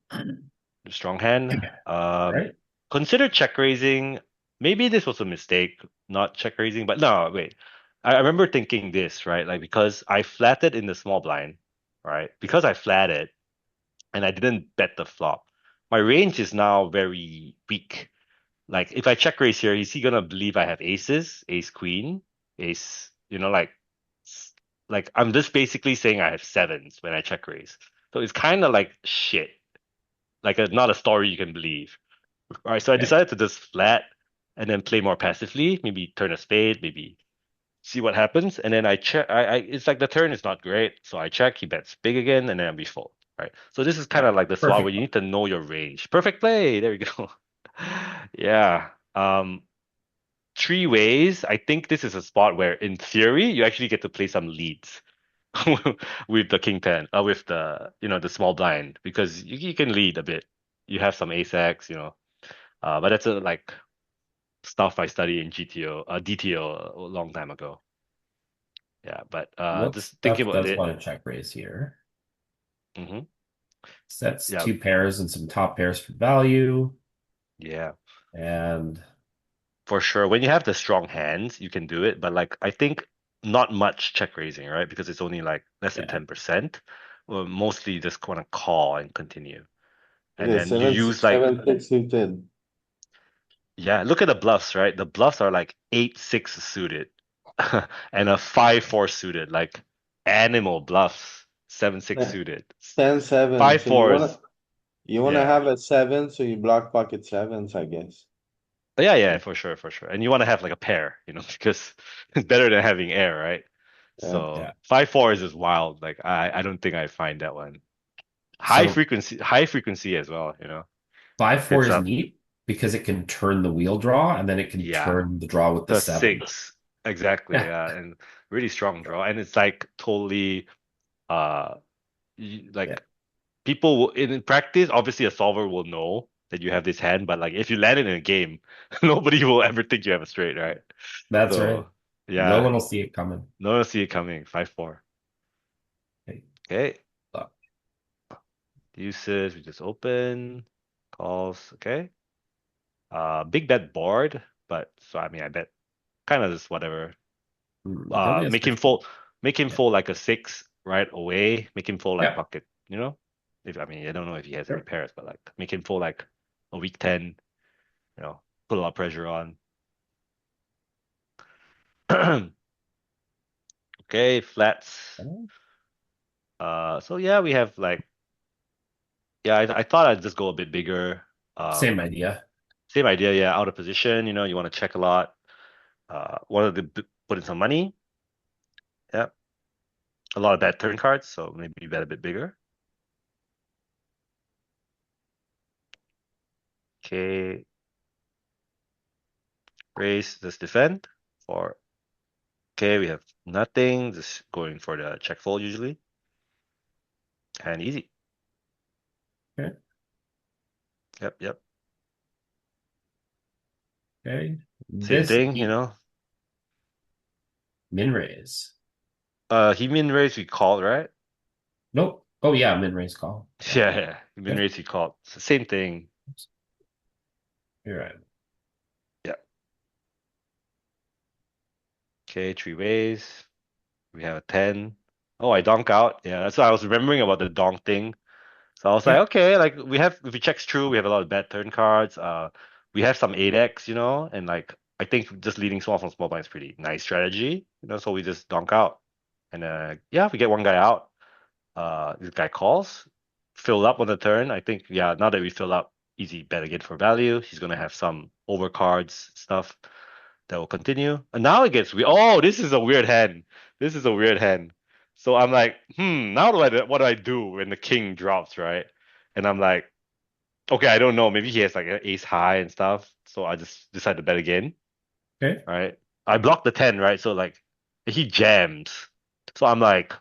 strong hand. All right. Consider check raising. Maybe this was a mistake, not check raising, but no, wait. I remember thinking this, right? Like because I flatted in the small blind, right? Because I flatted and I didn't bet the flop, my range is now very weak. Like if I check raise here, is he gonna believe I have aces, ace queen, ace, like I'm just basically saying I have sevens when I check raise. So it's kind of like shit, like not a story you can believe. All right, so I Okay. decided to just flat and then play more passively, maybe turn a spade, maybe see what happens. And then I check. It's like the turn is not great, so I check. He bets big again, and then we fold. Right. So this is kind Yeah. of like the spot where Perfect. you need to know your range. Perfect play. There we go. Yeah. Three ways. I think this is a spot where, in theory, you actually get to play some leads with the king ten, with the small blind, because you can lead a bit. You have some ace X, but that's like stuff I studied in DTO a long time ago. Yeah, but just thinking Stuff about does it. want to check raise here. hmm Sets Yeah, 2 pairs and some top pairs for value. yeah, And for sure. When you have the strong hands, you can do it, but like I think not much check raising, right? Because it's only like less than yeah, 10%. Well, mostly just want to call and continue. And Okay, then you seven, use like, seven, six suited. yeah, look at the bluffs, right? The bluffs are like 8-6 suited and a 5-4 suited, like animal bluffs, 7-6 Yeah, suited. 10, 7. Five So you fours, wanna yeah. have a 7, so you block pocket sevens, I guess. Yeah, yeah, for sure, for sure. And you want to have like a pair, because it's better than having air, right? Yeah. So yeah. 5-4 is just wild. Like I don't think I find that one. So High frequency as well, 5-4 It's is up. neat because it can turn the wheel draw and then it can Yeah, turn the draw with the the 7. 6. Exactly, Yeah, yeah. And really strong draw. And it's like totally uh yeah, like people will, in practice, obviously a solver will know that you have this hand, but like if you land it in a game, nobody will ever think you have a straight, right? that's right. So No yeah, one will see it coming. no one see it coming. 5-4. Okay. Okay. Look. Uses, we just open. Calls, okay. Big bet board, but so I mean I bet kind of just whatever. He only has 15. Make him Yeah, fold like a 6 right away. Make him fold like yeah, pocket, If I mean I don't know if he has any sure. pairs, but like make him fold like a weak 10, put a lot of pressure on. Okay, flats. So yeah, we have like, yeah, I thought I'd just go a bit bigger. Same Um, idea. Same idea, yeah, out of position, you want to check a lot. Wanted to put in some money. Yeah, a lot of bad turn cards, so maybe you bet a bit bigger. Okay, raise, just defend. For okay, we have nothing, just going for the check fold usually, and easy. Okay. Yep, yep. Okay. Same This thing, min raise. He min raise we called, right? Nope. Oh yeah, min raise call. Yeah. Yeah, yeah. Min Okay. raise we called. It's the same thing. You're right. Yeah. Okay, three ways. We have a 10. Oh, I donk out. Yeah, that's what I was remembering about the donk thing. So I was like, Yeah, okay, like if it checks true, we have a lot of bad turn cards. We have some 8x, and like I think just leading small from small blind is pretty nice strategy, so we just donk out. And yeah, we get one guy out. This guy calls, fill up on the turn. I think, yeah, now that we fill up, easy bet again for value. He's gonna have some overcards stuff that will continue. And now it gets we. Oh, this is a weird hand. This is a weird hand. So I'm like, now what do I do when the king drops, right? And I'm like, okay, I don't know. Maybe he has like an ace high and stuff. So I just decide to bet again, Okay. right? I blocked the 10, right? So like he jams. So I'm like,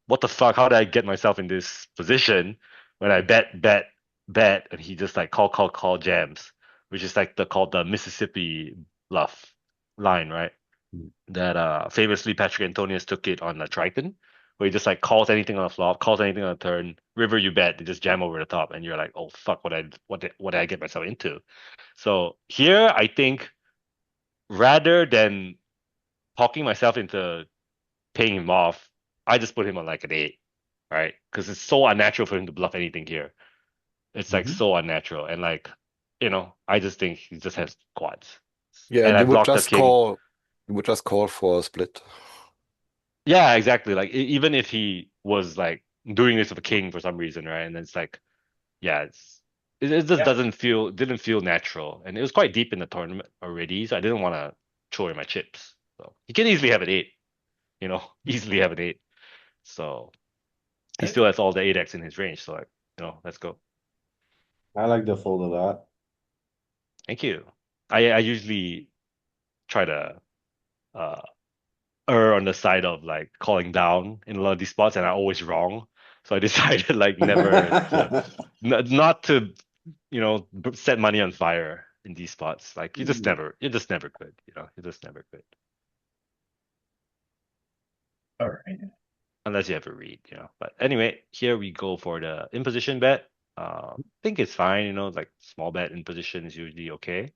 what the fuck? How did I get myself in this position when I bet, and he just like call jams, which is like called the Mississippi bluff line, right? Mm. That famously Patrick Antonius took it on the Triton, where he just like calls anything on the flop, calls anything on the turn, river you bet, they just jam over the top, and you're like, oh fuck, what did I get myself into? So here I think rather than talking myself into paying him off, I just put him on like an 8, right? Because it's so unnatural for him to bluff anything here. It's like Mhm. so unnatural, and like I just think he just has quads, Yeah, and and I blocked the king. you would just call for a split. Yeah, exactly. Like even if he was like doing this with a king for some reason, right? And it's like, yeah, it just Yeah. didn't feel natural, and it was quite deep in the tournament already, so I didn't want to throw away my chips. So he can easily have an 8, easily have an 8. So he Okay. still has all the 8x in his range. So like, let's go. I like the fold a lot. Thank you. I usually try to uh err on the side of like calling down in a lot of these spots, and I'm always wrong. So I decided like never to not to set money on fire in these spots. Like you're just never good. You're just never good All right. unless you have a read. But anyway, here we go for the imposition bet. I think it's fine. Like small bet in position is usually okay.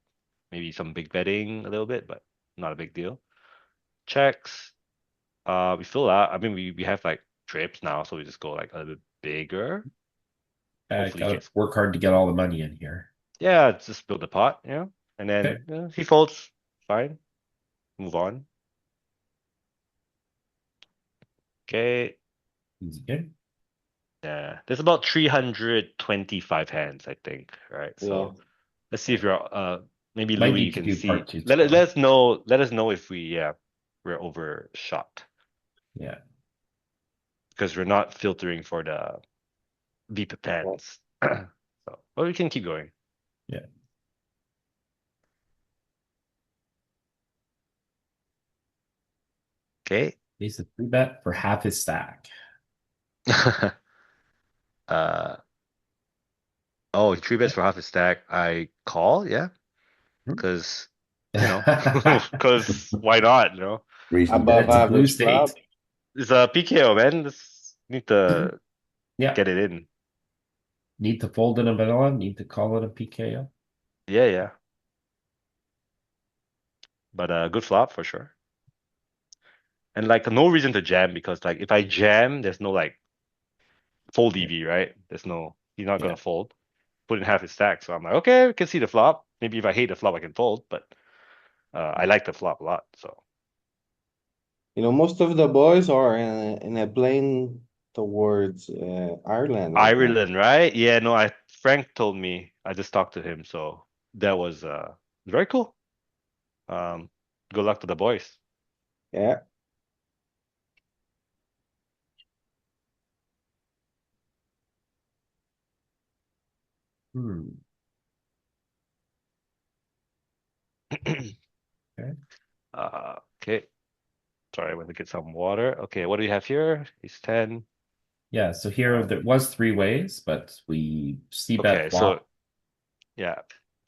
Maybe some big betting a little bit, but not a big deal. Checks. We fill out. I mean, we have like trips now, so we just go like a little bit bigger. Hopefully, Gotta work hard to get all the money in here. yeah, just build the pot, and Okay. then he folds. Fine, move on. Okay. Easy good. Yeah, there's about 325 hands, I think, right? Yeah. So let's see if you're maybe Might Louis need you to can do see. part 2 Let tomorrow. us know if we're overshot Yeah. because we're not filtering for the deeper pens. So, well, we can keep going. Yeah. Okay. He's a 3-bet for half his stack. uh oh, 3 bets for half a stack. I call, yeah, Hmm. because because why not? It's Reason Above a blue average flop. state. It's a PKO, man. Just need to Yeah. get it in. Need to fold in a vanilla. Need to call it a PKO. Yeah. But good flop for sure. And like no reason to jam because like if I jam, there's no like fold EV, right? He's not gonna Yeah. fold. Put in half his stack. So I'm like, okay, we can see the flop. Maybe if I hate the flop, I can fold, but I like the flop a lot. So Most of the boys are in a plane towards Ireland right now. Ireland, right? Yeah, no, Frank told me. I just talked to him, so that was very cool. Um, good luck to the boys. Yeah. Hmm. Okay. Okay. Sorry, I went to get some water. Okay, what do we have here? He's 10. Yeah. So here there was 3 ways, but we see bet Okay, so flop. yeah.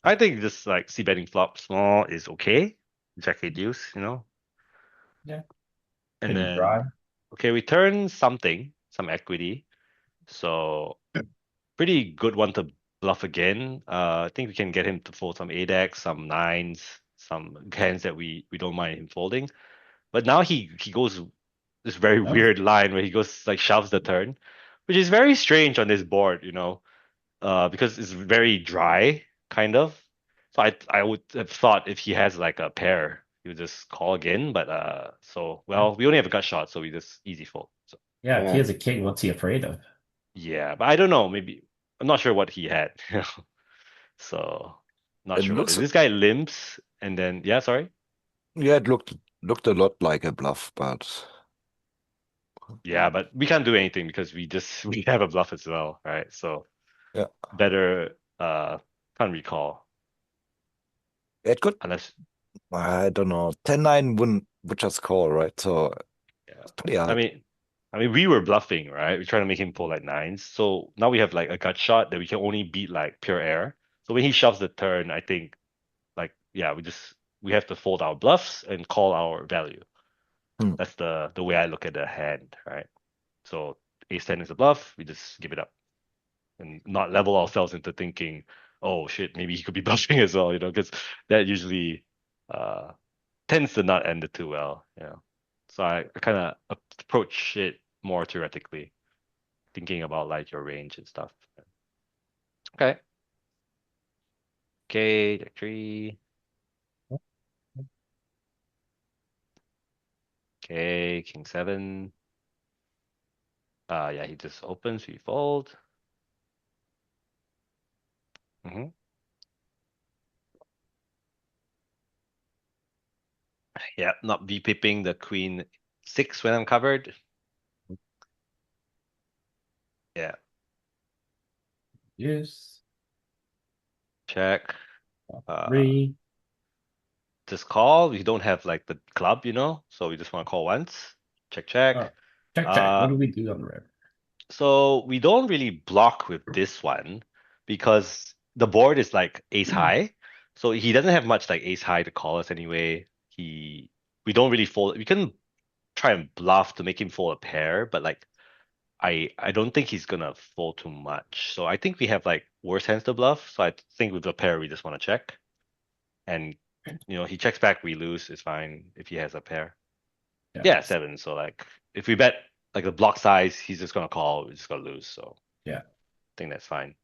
I think just like c betting flop small is okay. Jack eight deuce, Yeah. And Can be then dry. okay, we turn some equity. So pretty good one to bluff again. I think we can get him to fold some 8x, some nines, some hands that we don't mind him folding. But now he goes this very Oh. weird line where he goes like shoves the turn, which is very strange on this board, because it's very dry, kind of. So I would have thought if he has like a pair, he would just call again. But we only have a gut shot, so we just easy fold. So Yeah. If he Yeah. has a king, what's he afraid of? yeah, but I don't know. Maybe I'm not sure what he had. So not It sure what looks, this guy limps and then sorry. yeah, it looked a lot like a bluff, but Yeah, but we can't do anything because we have a bluff as well, right? So Yeah. better can't recall It could, unless I don't know. 10-9 would just call, right? So yeah. it's pretty I hard. mean we were bluffing, right? We're trying to make him fold like nines. So now we have like a gut shot that we can only beat like pure air. So when he shoves the turn, I think like yeah, we have to fold our bluffs and call our value. Hmm. That's the way I look at the hand, right? So ace 10 is a bluff, we just give it up and not level ourselves into thinking, oh shit, maybe he could be bluffing as well, because that usually uh tends to not end it too well, So I kind of approach it more theoretically, thinking about like your range and stuff. Okay. Okay, Jack 3. Okay, King 7. Yeah, he just opens, we fold. Mm-hmm. Yeah, not V-pipping the Queen 6 when I'm covered. Yeah, Yes. check. 3. Just call. We don't have like the club, so we just want to call once. Check, check. Check. What Uh, do we do on the river? so we don't really block with this one because the board is like ace high. So he doesn't have much like ace high to call us anyway. We don't really fold. We can try and bluff to make him fold a pair, but like I don't think he's gonna fold too much. So I think we have like worse hands to bluff. So I think with the pair we just want to check. And he checks back, we lose. It's fine if he has a pair. Yeah, 7. So like if we bet like the block size, he's just gonna call, we're just gonna lose. So Yeah. I think that's fine.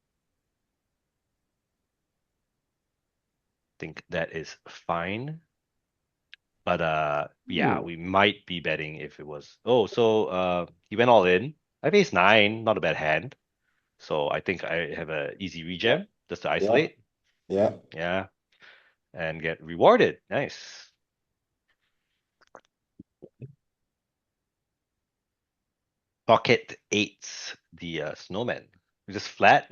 Think that is fine. But yeah, Ooh. we might be betting if it was so he went all in. I have ace 9, not a bad hand. So I think I have a easy rejam just to isolate. Yeah. Yeah. And get rewarded. Nice. Pocket 8s, the snowman. Just flat,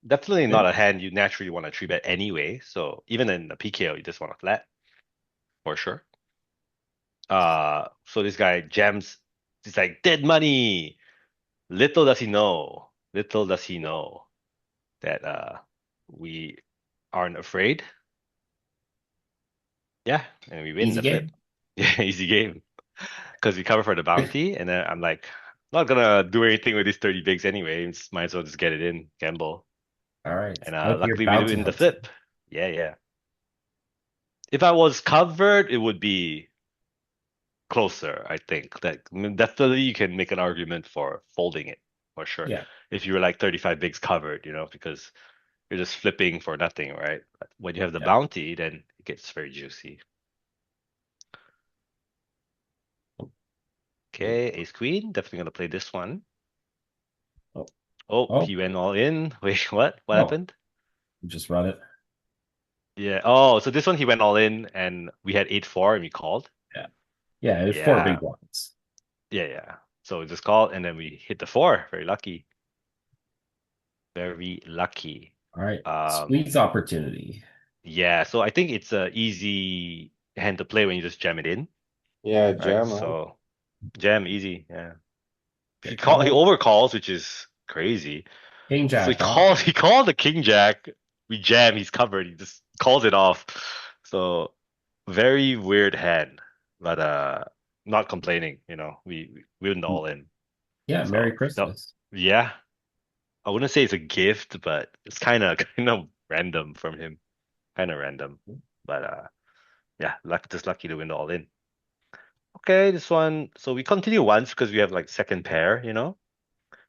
Definitely not Okay. a hand you naturally want to three bet anyway. So even in the PKO, you just want to flat for sure. So this guy jams. He's like dead money. Little does he know that we aren't afraid. Yeah, and we win Easy the flip. game. Yeah, easy game. Because we cover for the bounty, and then I'm like, not gonna do anything with these 30 bigs anyway. Might as well just get it in, gamble. All right. And Like your luckily we do bounty in the hunter. flip. Yeah, yeah. If I was covered, it would be closer, I think. Definitely you can make an argument for folding it for sure. Yeah. If you were like 35 bigs covered, because you're just flipping for nothing, right? But when you have the Yeah. bounty, then it gets very juicy. Okay, ace queen, definitely gonna play this one. Oh. Oh, Oh. he went all in. Wait, what? What Oh. happened? Just run it. Yeah. Oh, so this one he went all in and we had 8-4 and we called. Yeah. Yeah. It's 4 Yeah. big ones. Yeah, yeah. So we just called and then we hit the 4. Very lucky. Very lucky. All right. Um, Squeeze opportunity. yeah, so I think it's a easy hand to play when you just jam it in. Yeah, Right. jam, right? So jam easy, yeah. He Call. overcalls, which is crazy. King So Jack off. he called the King Jack. We jam, he's covered. He just calls it off. So very weird hand. But not complaining, we went all in. Yeah. So Merry no, Christmas. yeah. I wouldn't say it's a gift, but it's kind of random from him. Kind of random. But yeah, just lucky to win the all in. Okay, this one. So we continue once because we have like second pair.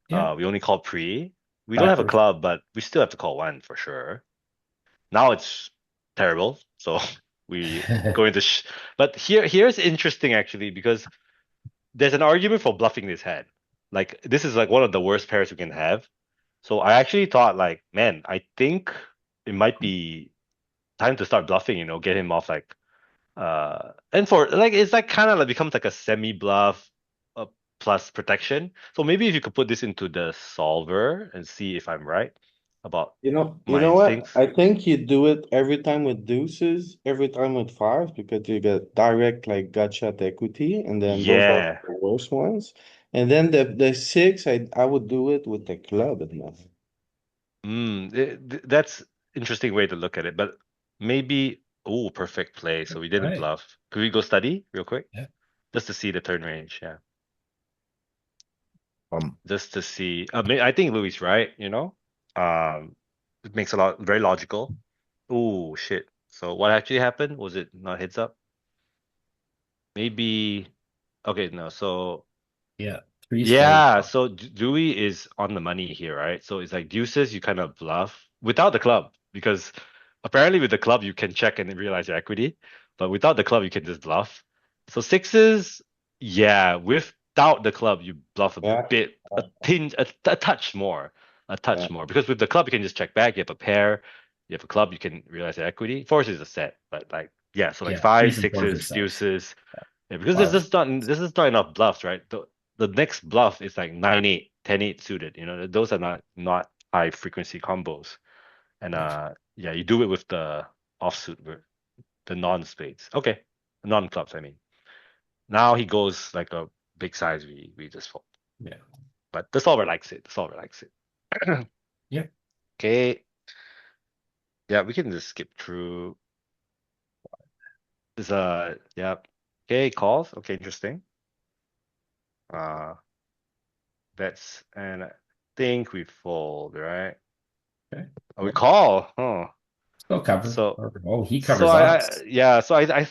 Yeah. We only call pre. We don't have a Backwards. club, but we still have to call one for sure. Now it's terrible. So we go into but here's interesting actually because there's an argument for bluffing this hand. Like this is like one of the worst pairs we can have. So I actually thought like, man, I think it might be time to start bluffing, get him off like and for like it's like kind of like becomes like a semi bluff, plus protection. So maybe if you could put this into the solver and see if I'm right about You know my what? instincts. I think you do it every time with deuces, every time with fives, because you get direct like gut shot equity, and then those are Yeah. the worst ones. And then the six, I would do it with the club at most. That's interesting way to look at it, but maybe oh, perfect play. So we didn't Right. bluff. Could we go study real quick? Yeah. Just to see the turn range, yeah. Um, Just to see. I think Louis right, you know? It makes a lot very logical. Oh shit. So what actually happened? Was it not heads up? Maybe okay, no. So Yeah. Three straight. yeah, so Dewey is on the money here, right? So it's like deuces, you kind of bluff without the club because apparently with the club you can check and realize your equity, but without the club you can just bluff. So sixes, yeah, without the club you bluff a Yeah, bit, a tinge, a touch more, yeah, because with the club you can just check back. You have a pair, you have a club, you can realize your equity. Fours is a set, but like yeah, so like Yeah. five, Threes and fours are sixes, sets. deuces. Yeah, because Fives. this is not enough bluffs, right? The next bluff is like 9-8, 10-8 suited. You know, those are not high frequency combos. And yeah, you do it with the offsuit, the non-spades. Okay, non-clubs, I mean. Now he goes like a big size, we just fold. Yeah. But the solver likes it. The solver likes it. Yeah. Okay. Yeah, we can just skip through. This yeah. Okay, calls. Okay, interesting. Uh Bets, and I think we fold, right? Okay. Oh, we call. Huh. Still cover. So Oh, he so covers I us. yeah, so I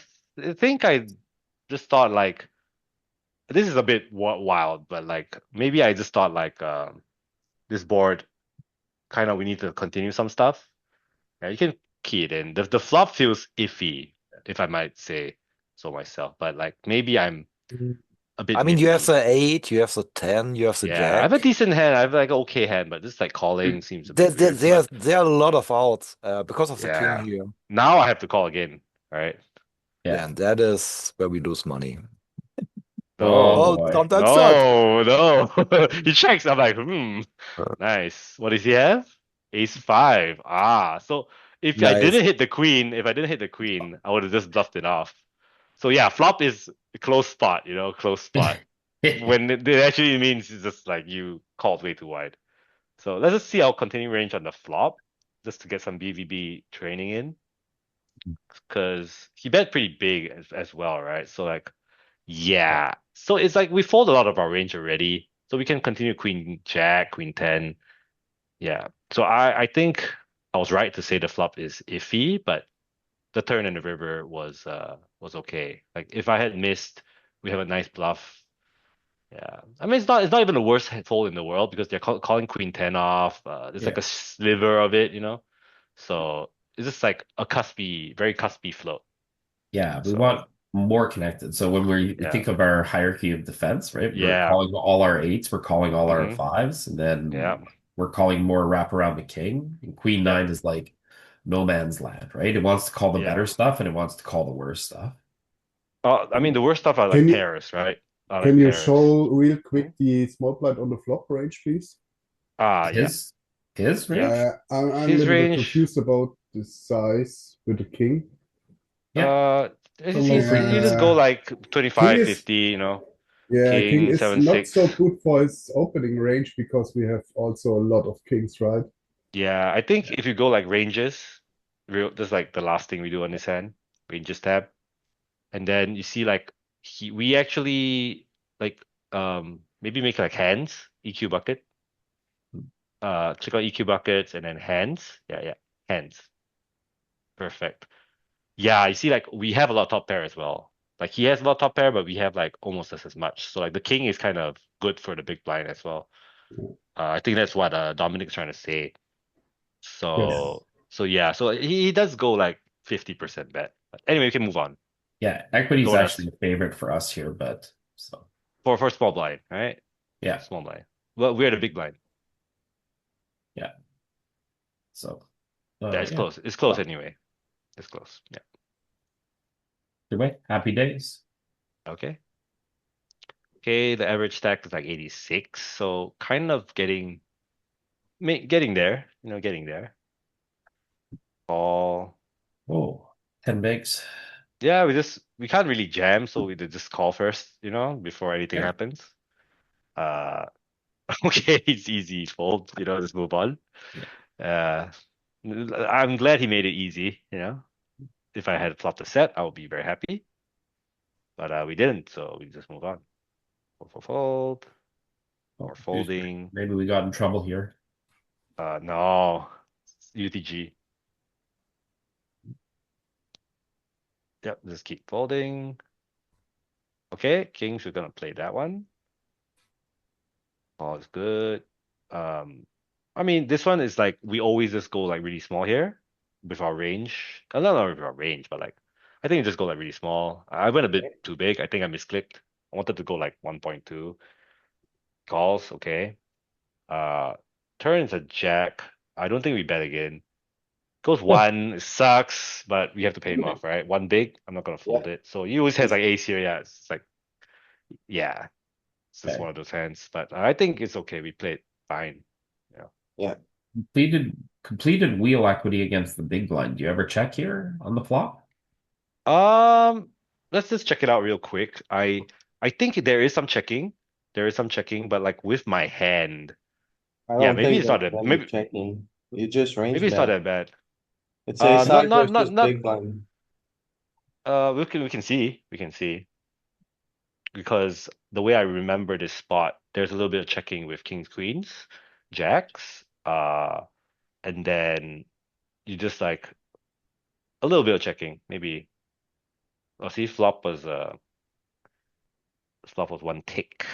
think I just thought like this is a bit wild, but like maybe I just thought like this board kind of we need to continue some stuff. Yeah, you can key it in. The flop feels iffy, if I might say so myself, but like maybe I'm a bit I mean, you have nitty. the 8, you have the 10, you have the Yeah, I have a jack. decent hand. I have like an okay hand, but this like calling seems a There, bit there, weird. there, But there are a lot of outs because of the king yeah. here. Now I have to call again, right? Yeah. And that is where we lose money. Oh No, Oh, boy. sometimes not. no. He checks. I'm like, Uh, nice. What does he have? Ace five. Ah, so Nice. if I didn't hit the queen, I would have just bluffed it off. So yeah, flop is a close spot, close spot. When it actually means it's just like you called way too wide. So let's just see our continuing range on the flop, just to get some BVB training in, because he bet pretty big as well, right? So like, yeah. So it's like we fold a lot of our range already, so we can continue queen jack, queen 10. Yeah. So I think I was right to say the flop is iffy, but the turn in the river was okay. Like if I had missed, we have a nice bluff. Yeah, I mean it's not even the worst fold in the world because they're calling queen 10 off. There's like Yeah. a sliver of it, so it's just like a very cuspy float. Yeah. We So want more connected. So when we yeah, think of our hierarchy of defense, right? We're yeah, calling all our eights, we're calling all our hmm fives, and yeah, then we're calling more wrap around the king. And queen yeah, nine is like no man's land, right? It wants to call the yeah. better stuff and it wants to call the worst stuff. I mean the worst stuff are like Can you pairs, right? I like can you pairs. show real Mhm. quick the small blind on the flop range, please? Yeah, His yeah. range? I'm a His little bit range, confused about the size with the king. Yeah. It's a low you just go frequency. Uh, like king 25, is 50, king king is 7, not so 6. good for his opening range because we have also a lot of kings, right? Yeah, I think Yeah. if you go like ranges, that's like the last thing we do on this hand, ranges tab, and then you see like we actually like maybe make like hands EQ bucket, check out EQ buckets and then hands, yeah, hands, perfect. Yeah, you see like we have a lot of top pair as well. Like he has a lot of top pair, but we have like almost as much. So like the king is kind of good for the big blind as well. I think that's what Dominic's trying to say. Yes. So yeah, so he does go like 50% bet. But anyway, we can move on. Yeah. Equity is Don't us actually a favorite for us here, but so for small blind, right? yeah. Small blind. Well, we're the big blind. Yeah. So Yeah, it's yeah. close. It's close Well, anyway. It's close. Yeah. either way, happy days. Okay. Okay, the average stack is like 86, so kind of getting there, getting there. Call. Oh, 10 bigs. Yeah, we can't really jam, so we just call first, before anything Yeah. happens. Uh, okay, it's easy fold, just move on. Yeah. I'm glad he made it easy. If I had flopped the set, I would be very happy. But we didn't, so we just move on. Fold. Oh, Or folding. maybe we got in trouble here. No. UTG. Yep, just keep folding. Okay, kings, we're gonna play that one. All is good. I mean, this one is like we always just go like really small here with our range. Not with our range, but like I think you just go like really small. I went a bit too big. I think I misclicked. I wanted to go like 1.2 calls. Okay. Uh, turns a jack. I don't think we bet again. Goes one, it sucks, but we have to pay him off, right? One big, I'm not gonna fold it. So he always has like ace here. Yeah, it's like, yeah, it's just Okay. one of those hands. But I think it's okay. We played fine. Yeah. Yeah. Completed wheel equity against the big blind. Do you ever check here on the flop? Let's just check it out real quick. I think there is some checking. There is some checking, but like with my hand, I yeah, don't maybe think it's not there's that any maybe checking. You just range maybe it's not bet. that bad. It's a Not side not not versus not big blind. we can see because the way I remember this spot, there's a little bit of checking with kings, queens, jacks, and then you just like a little bit of checking, maybe. Oh, see, flop was one tick.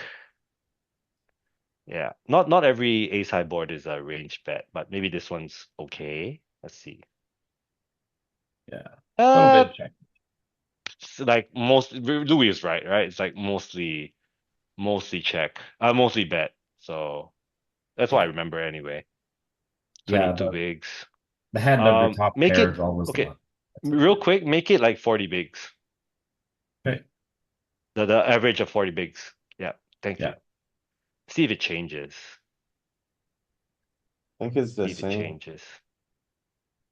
Yeah, not every ace high board is a range bet, but maybe this one's okay. Let's see. Yeah. A little bit of check. It's like Louis is right, right? It's like mostly check, mostly bet. So that's what I Yeah. remember anyway. Yeah, 22 bigs. the hand under top Make pair it is always okay. that's Real quick, make it like 40 bigs. okay. The average of 40 bigs. Yeah, thank Yeah. you. See if it changes. I think it's the See if it same. changes.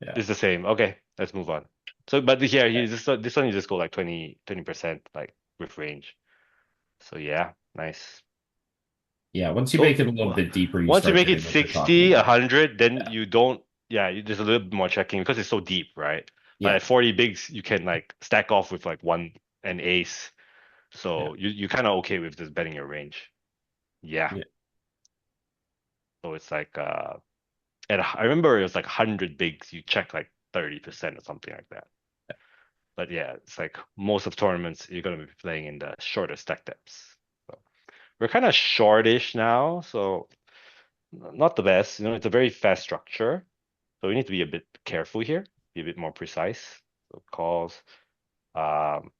Yeah. It's the same. Okay, let's move on. So, but here, this one you just go like 20% like with range. So yeah, nice. Yeah. Once you So make it a little bit deeper, you once you start make it getting what you're talking 60, about. 100, then Yeah. you don't, yeah, there's a little bit more checking because it's so deep, right? But Yeah. at 40 bigs, you can like stack off with like one and ace. So you kind of okay with just betting your range. Yeah. Yeah. So it's like I remember it was like 100 bigs, you check like 30% or something like that. But yeah, it's like most of tournaments you're gonna be playing in the shorter stack depths. So we're kind of shortish now, so not the best. It's a very fast structure, so we need to be a bit careful here, be a bit more precise. So calls, um,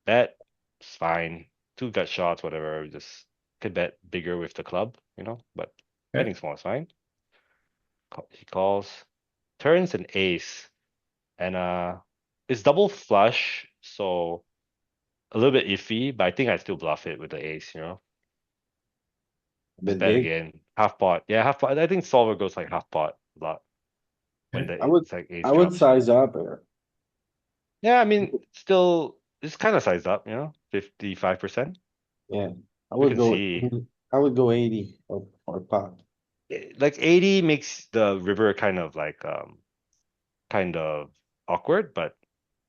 bet, it's fine. Two gut shots, whatever. We just could bet bigger with the club, but Okay. betting small is fine. He calls, turns an ace, and it's double flush, so a little bit iffy, but I think I still bluff it with the ace. A bit Bet big. again. Half pot. Yeah, half pot. I think solver goes like half pot a lot when Okay. it's like ace I would drops. size up here. Yeah, I mean, still, it's kind of sized up, 55%. Yeah. I We would can go see. I would go 80 or pot. Like 80 makes the river kind of awkward, but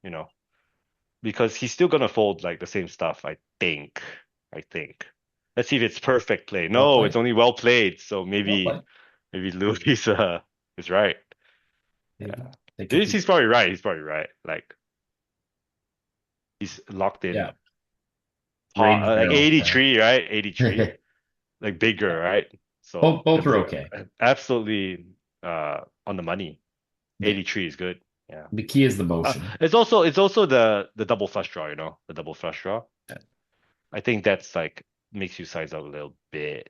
you know, because he's still gonna fold like the same stuff, I think. I think. Let's see if it's perfect play. Well No, it's played. only well played, so Well maybe played. Louis is right. Maybe. Yeah. Take a peek. He's probably right. He's probably right. Like he's locked in. Yeah. Range Like barrel. 83, right? 83. Like bigger, right? So Both are okay. absolutely on the money. Yeah. 83 is good. Yeah. The key is the motion. It's also the double flush draw, the double flush draw. Yeah. I think that's like makes you size up a little bit.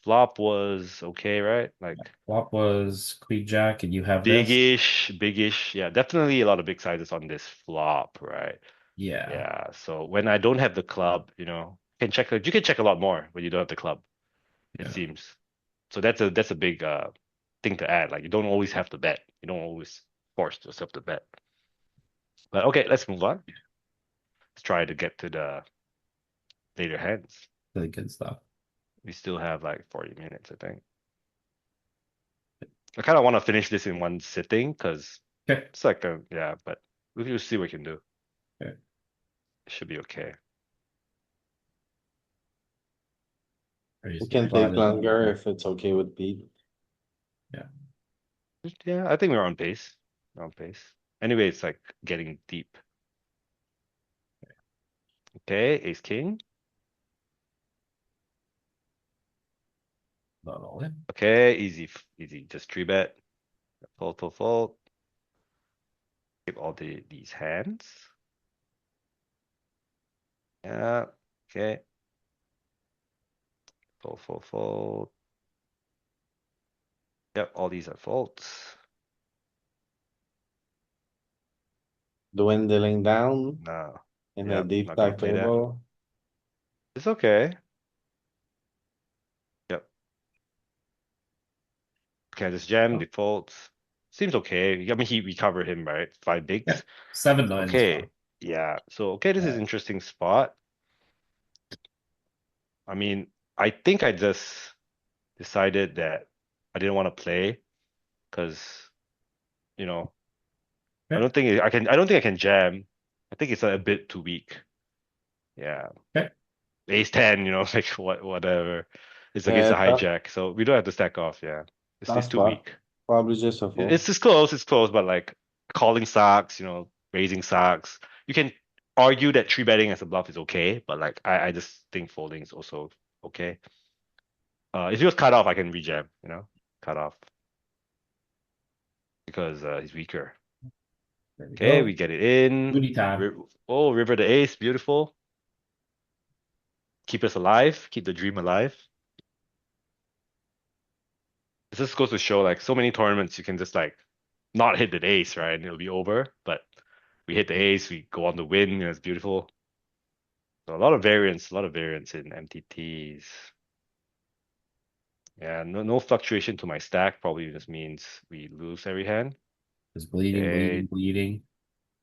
Flop was okay, right? Like Flop was queen jack, and you have this. bigish. Yeah, definitely a lot of big sizes on this flop, right? Yeah. Yeah. So when I don't have the club, can check. You can check a lot more when you don't have the club. It Yeah. seems. So that's a big thing to add. Like you don't always have to bet. You don't always force yourself to bet. But okay, let's move on. Let's try to get to the later hands. Really good stuff. We still have like 40 minutes, I think. I kind of want to finish this in one sitting because Okay. it's like yeah, but we'll see what we can do. Okay. It should be okay. We can take longer if it's okay with Pete. Yeah, I think we're on pace. We're on pace. Anyway, it's like getting deep. Okay, ace king. Not all in. Okay, easy, easy. Just 3-bet. Fold, fold, fold. Keep all these hands. Yeah. Okay. Fold, fold, fold. Yep, all these are folds. Dwindling down No, in yep, a deep not gonna stack play that. turbo. It's okay. Yep. Okay, this jam defaults. Seems okay. I mean, we covered him, right? 5 bigs. Yeah. 7-9 is Okay. fine. Yeah. So okay, this is interesting spot. I mean, I think I just decided that I didn't want to play because, you know, I Okay. don't think I can. I don't think I can jam. I think it's a bit too weak. Yeah. Okay. Ace 10, like whatever. It's against Yeah, a hijack, so we don't have to stack off. Yeah. It's that's too weak. probably just a fold. It's close. It's close, but like calling sucks. Raising sucks. You can argue that 3-betting as a bluff is okay, but like I just think folding is also okay. If he was cut off, I can rejam. Cut off because he's weaker. There we Okay, go. we get it in. Booty time. Oh, river the ace, beautiful. Keep us alive. Keep the dream alive. This just goes to show, like, so many tournaments you can just like not hit the ace, right? And it'll be over. But we hit the ace, we go on to win, it's beautiful. So a lot of variance in MTTs. Yeah, no fluctuation to my stack. Probably just means we lose every hand. It's bleeding, Okay. bleeding.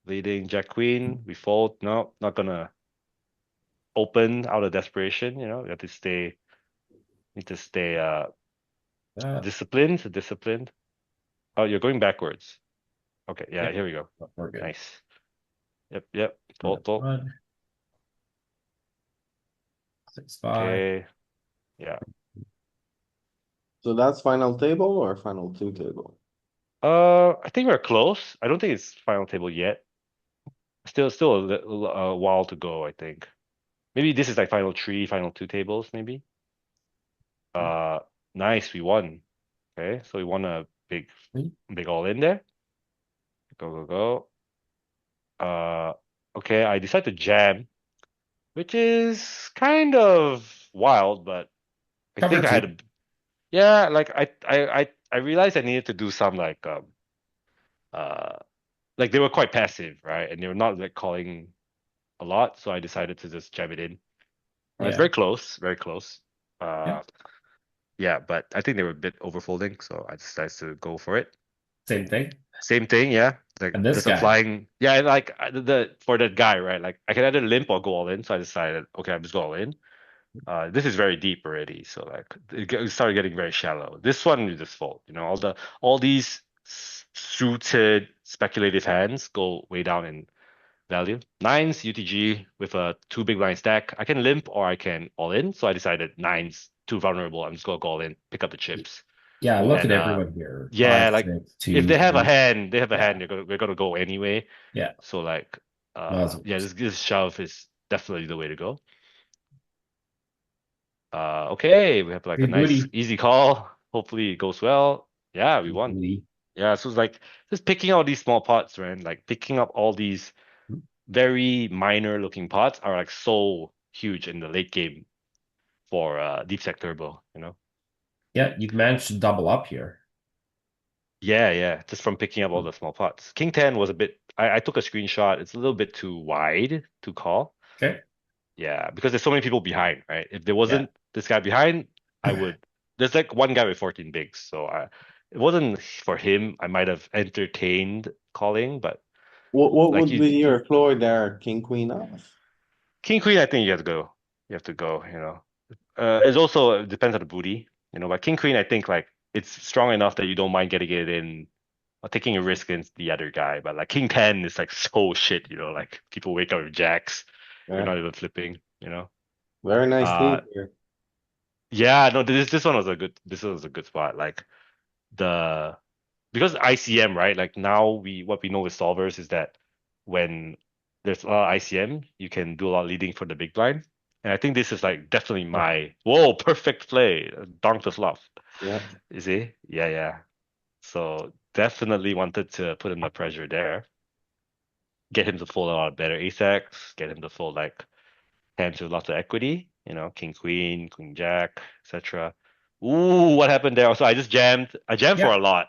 Leading Jack Queen, we fold. No, not gonna open out of desperation. We have to stay. Need to stay disciplined. Oh, you're going backwards. Okay, yeah, Yep. here we go. We're good. Nice. Yep. Fold. 6-5. Okay. Yeah. So that's final table or final two table? I think we're close. I don't think it's final table yet. Still a while to go, I think. Maybe this is like final 3, final 2 tables, maybe. Nice, we won. Okay, so we won a big all in there. Go. Okay, I decided to jam, which is kind of wild, but I think I had a yeah, like I realized I needed to do some like they were quite passive, right? And they were not like calling a lot, so I decided to just jam it in. It's very close, very close. Yeah, but I think they were a bit overfolding, so I decided to go for it. Same thing. Same thing, yeah. Like And this just guy. applying, yeah, like for that guy, right? Like I can either limp or go all in, so I decided, okay, I'm just go all in. This is very deep already, so like it started getting very shallow. This one you just fold, all these suited speculative hands go way down in value. 9s UTG with a 2 big blind stack. I can limp or I can all in, so I decided 9s too vulnerable. I'm just gonna go all in, pick up the chips. Yeah, look at everyone here. Yeah, 5, like 6, 2, if they have a 3. hand, we're gonna go anyway. Yeah. So like Yeah, this shove is definitely the way to go. Okay, we have like a nice easy call. Hopefully it goes well. Yeah, we won. Yeah, so it's like just picking out these small pots, right? Like picking up all these very minor looking pots are like so huge in the late game for Deepstack Turbo, Yeah, you've managed to double up here. Yeah, just from picking up all the small pots. King 10 was a bit I took a screenshot. It's a little bit too wide to call. Okay. Yeah, because there's so many people behind, right? If there wasn't this guy behind, I would. There's like one guy with 14 bigs, so it wasn't for him. I might have entertained calling, but What like would you, be your floor there, king, queen off? king queen, I think you have to go. You have to go. It's also it depends on the booty. But king queen, I think like it's strong enough that you don't mind getting it in or taking a risk against the other guy. But like king 10 is like so shit. Like people wake up with jacks. You're Yeah, not even flipping. very nice Uh, lead here. yeah, no, this one was a good. This was a good spot. Like the because ICM, right? Like now what we know with solvers is that when there's a lot of ICM, you can do a lot of leading for the big blind. And I think this is like definitely my whoa, perfect play. Donk the flop. Yeah, You see? Yeah, yeah. So definitely wanted to put him the pressure there. Get him to fold a lot of better ace X, get him to fold like hands with lots of equity, king queen, queen jack, etc. Ooh, what happened there? So I just jammed. I jammed for Yeah. a lot.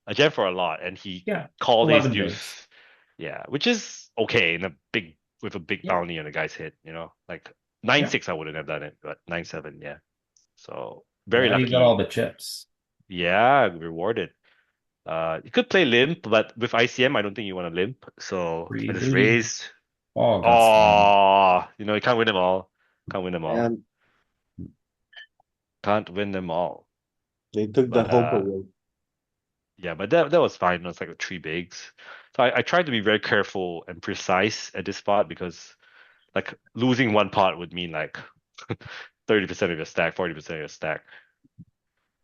I jammed for a lot, and he Yeah. called ace 11 deuce. bigs. Yeah, which is okay with a big Yeah. bounty on the guy's head. Like 9-6, I wouldn't have done it, but 9-7, yeah. So very Now you got all lucky. the chips. Yeah, rewarded. You could play limp, but with ICM, I don't think you want to limp. So Free I just booty. raised. All got slammed. Oh, you can't win them all. Can't win them all. and Can't win them all. they took the But hope away. yeah, but that was fine. It was like three bigs. So I tried to be very careful and precise at this spot because like losing one pot would mean like 30% of your stack, 40% of your stack.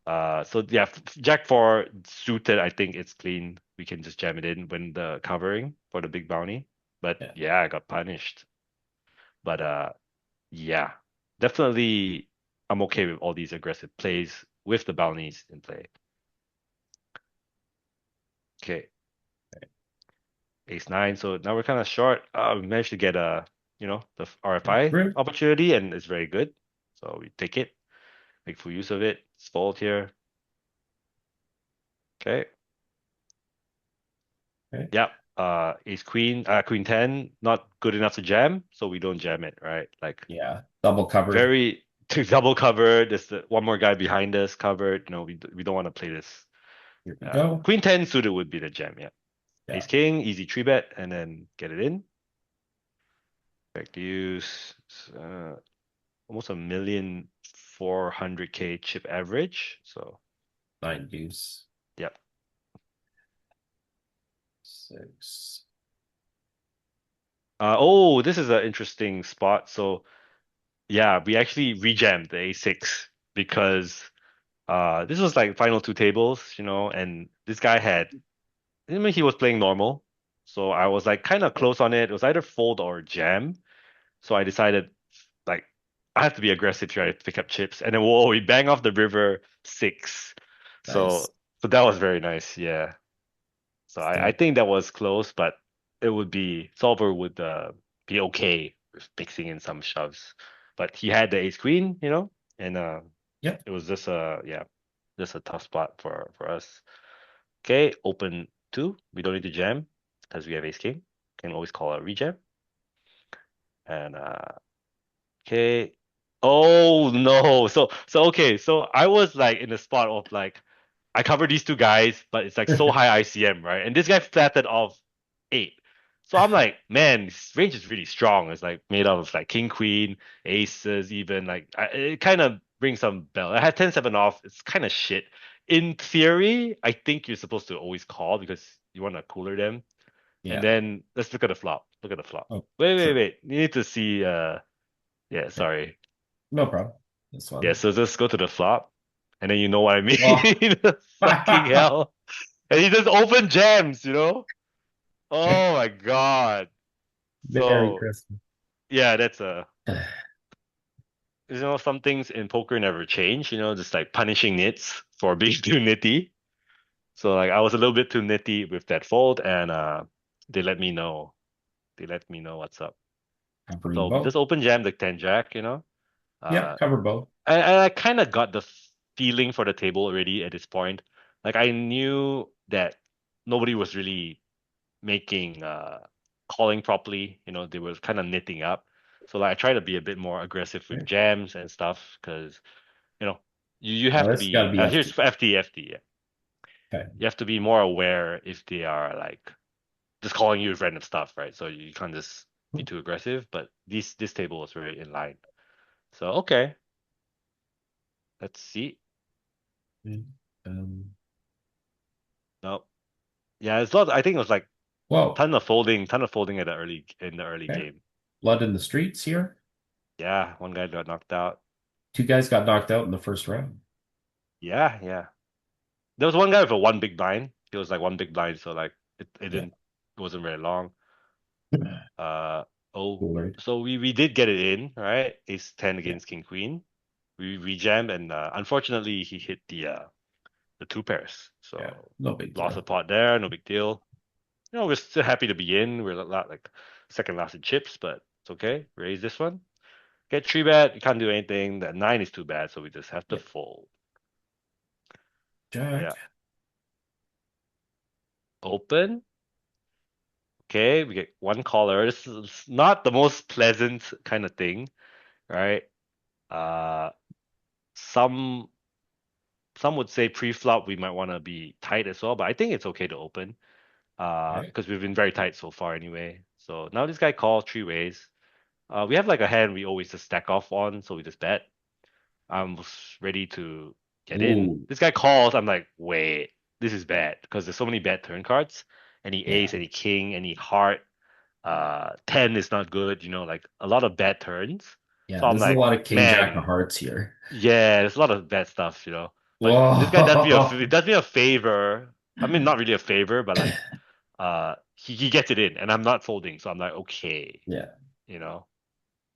So yeah, Jack 4 suited, I think it's clean. We can just jam it in when the covering for the big bounty. But Yeah. yeah, I got punished. But yeah, definitely I'm okay with all these aggressive plays with the bounties in play. Okay, ace nine. So now we're kind of short. We managed to get the RFI Through. opportunity, and it's very good. So we take it, make full use of it. It's fold here. Okay. Okay. Yeah. Ace queen, queen 10, not good enough to jam, so we don't jam it, right? Like Yeah. Double covered. very double covered. There's one more guy behind us covered. We don't want to play this. Here we go. Queen 10 suited would be the jam, yeah. Yeah. Ace king, easy 3-bet, and then get it in. Back to use. Almost 1,400,000 chip average. So 9 deuce. yep. 6. This is an interesting spot. So yeah, we actually rejammed the A6 because this was like final two tables, and this guy he was playing normal. So I was like kind of close on it. It was either fold or jam. So I decided like I have to be aggressive here. I have to pick up chips. And then whoa, we bang off the river 6. Nice. So that was very nice, yeah. So I think that was close, but it would be solver would be okay with mixing in some shoves. But he had the ace queen, and Yep. it was just just a tough spot for us. Okay, open 2. We don't need to jam because we have ace king. Can always call a rejam. And okay. Oh no. So okay, so I was like in the spot of like I covered these two guys, but it's like so high ICM, right? And this guy flatted off 8. So I'm like, man, this range is really strong. It's like made out of like king, queen, aces, even like it kind of brings some bell. I had 10-7 off. It's kind of shit. In theory, I think you're supposed to always call because you want to cooler them. Yeah. And then let's look at the flop. Look at the flop. Oh, wait. sure. You need to see yeah, sorry. No problem. This one. Yeah, so just go to the flop, and then you know what I mean. Oh. Fucking hell. And he just open jams, Oh my God. Very So crisp. yeah, that's some things in poker never change, just like punishing nits for being too nitty. So like I was a little bit too nitty with that fold, and they let me know. They let me know what's up. Covering So both. just open jam the 10 jack, Yeah, cover both. And I kind of got the feeling for the table already at this point. Like I knew that nobody was really making calling properly. They were kind of knitting up. So like I try to be a bit more aggressive with Right. jams and stuff because you Oh, have to this gotta be. be Here's FT. FT. Yeah, Okay. you have to be more aware if they are like just calling you with random stuff, right? So you can't just be too aggressive. But this table was very in line. So okay, let's see. Um, No, yeah, it's a lot. I think it was like whoa. ton of folding at the early Okay. game. Blood in the streets here. Yeah, one guy got knocked out. Two guys got knocked out in the first round. Yeah. There was one guy with a one big blind. He was like one big blind, so like it Yeah. didn't it wasn't very long. Uh oh, Cool, right? so we did get it in, right? Ace 10 Yeah. against King Queen. We rejammed and unfortunately he hit the two pairs. Yeah. So No big lost a deal. pot there, no big deal. We're still happy to be in. We're a lot like second last in chips, but it's okay. Raise this one. Get 3-bet, you can't do anything. The 9 is too bad, so we just have to Yeah. fold. Jack. Yeah. Open. Okay, we get one caller. This is not the most pleasant kind of thing, right? Uh, some some would say pre-flop we might want to be tight as well, but I think it's okay to open. Okay. Because we've been very tight so far anyway. So now this guy calls 3 ways. We have like a hand we always just stack off on, so we just bet. I'm ready to get in. Ooh. This guy calls. I'm like, wait, this is bad because there's so many bad turn cards. Any ace, Yeah. any king, any heart. 10 is not good. Like a lot of bad turns. Yeah. So I'm There's a like, lot of king jack of man, hearts here. yeah, there's a lot of bad stuff. But this guy Whoa. does me a favor. I mean, not really a favor, but like, he gets it in, and I'm not folding. So I'm like, okay, Yeah. you know.